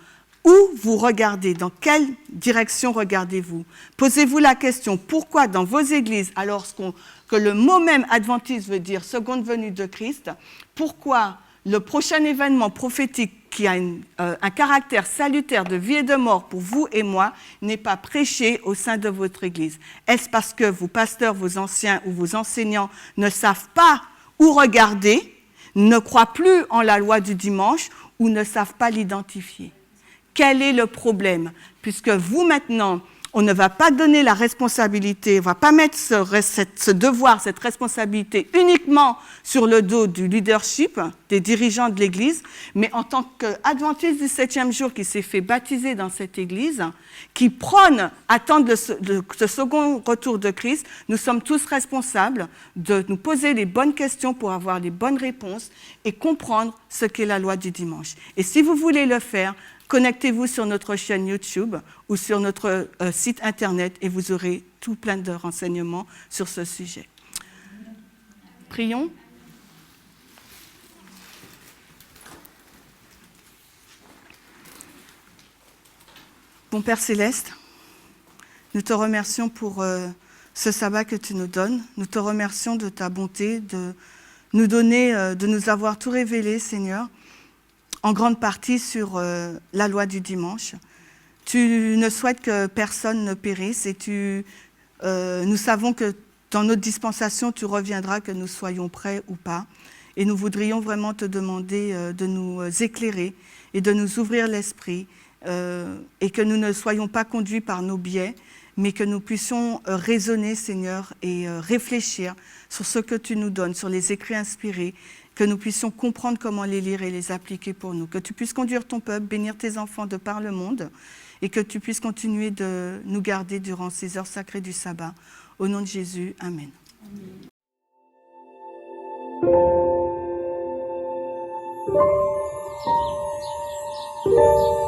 où vous regardez, dans quelle direction regardez-vous? Posez-vous la question, pourquoi dans vos églises, alors que le mot même adventiste veut dire seconde venue de Christ, pourquoi le prochain événement prophétique qui a un caractère salutaire de vie et de mort pour vous et moi n'est pas prêché au sein de votre église? Est-ce parce que vos pasteurs, vos anciens ou vos enseignants ne savent pas où regarder, ne croient plus en la loi du dimanche ou ne savent pas l'identifier? Quel est le problème? Puisque vous maintenant, on ne va pas donner la responsabilité, on ne va pas mettre ce devoir, cette responsabilité uniquement sur le dos du leadership, des dirigeants de l'Église, mais en tant qu'adventiste du 7e jour qui s'est fait baptiser dans cette Église, qui prône, attendre le second retour de Christ, nous sommes tous responsables de nous poser les bonnes questions pour avoir les bonnes réponses et comprendre ce qu'est la loi du dimanche. Et si vous voulez le faire, connectez-vous sur notre chaîne YouTube ou sur notre site internet et vous aurez tout plein de renseignements sur ce sujet. Prions. Bon Père Céleste, nous te remercions pour ce sabbat que tu nous donnes. Nous te remercions de ta bonté, de nous donner, de nous avoir tout révélé, Seigneur, en grande partie sur la loi du dimanche. Tu ne souhaites que personne ne périsse et nous savons que dans notre dispensation, tu reviendras, que nous soyons prêts ou pas. Et nous voudrions vraiment te demander de nous éclairer et de nous ouvrir l'esprit et que nous ne soyons pas conduits par nos biais, mais que nous puissions raisonner, Seigneur, et réfléchir sur ce que tu nous donnes, sur les écrits inspirés, que nous puissions comprendre comment les lire et les appliquer pour nous, que tu puisses conduire ton peuple, bénir tes enfants de par le monde, et que tu puisses continuer de nous garder durant ces heures sacrées du sabbat. Au nom de Jésus, Amen. Amen.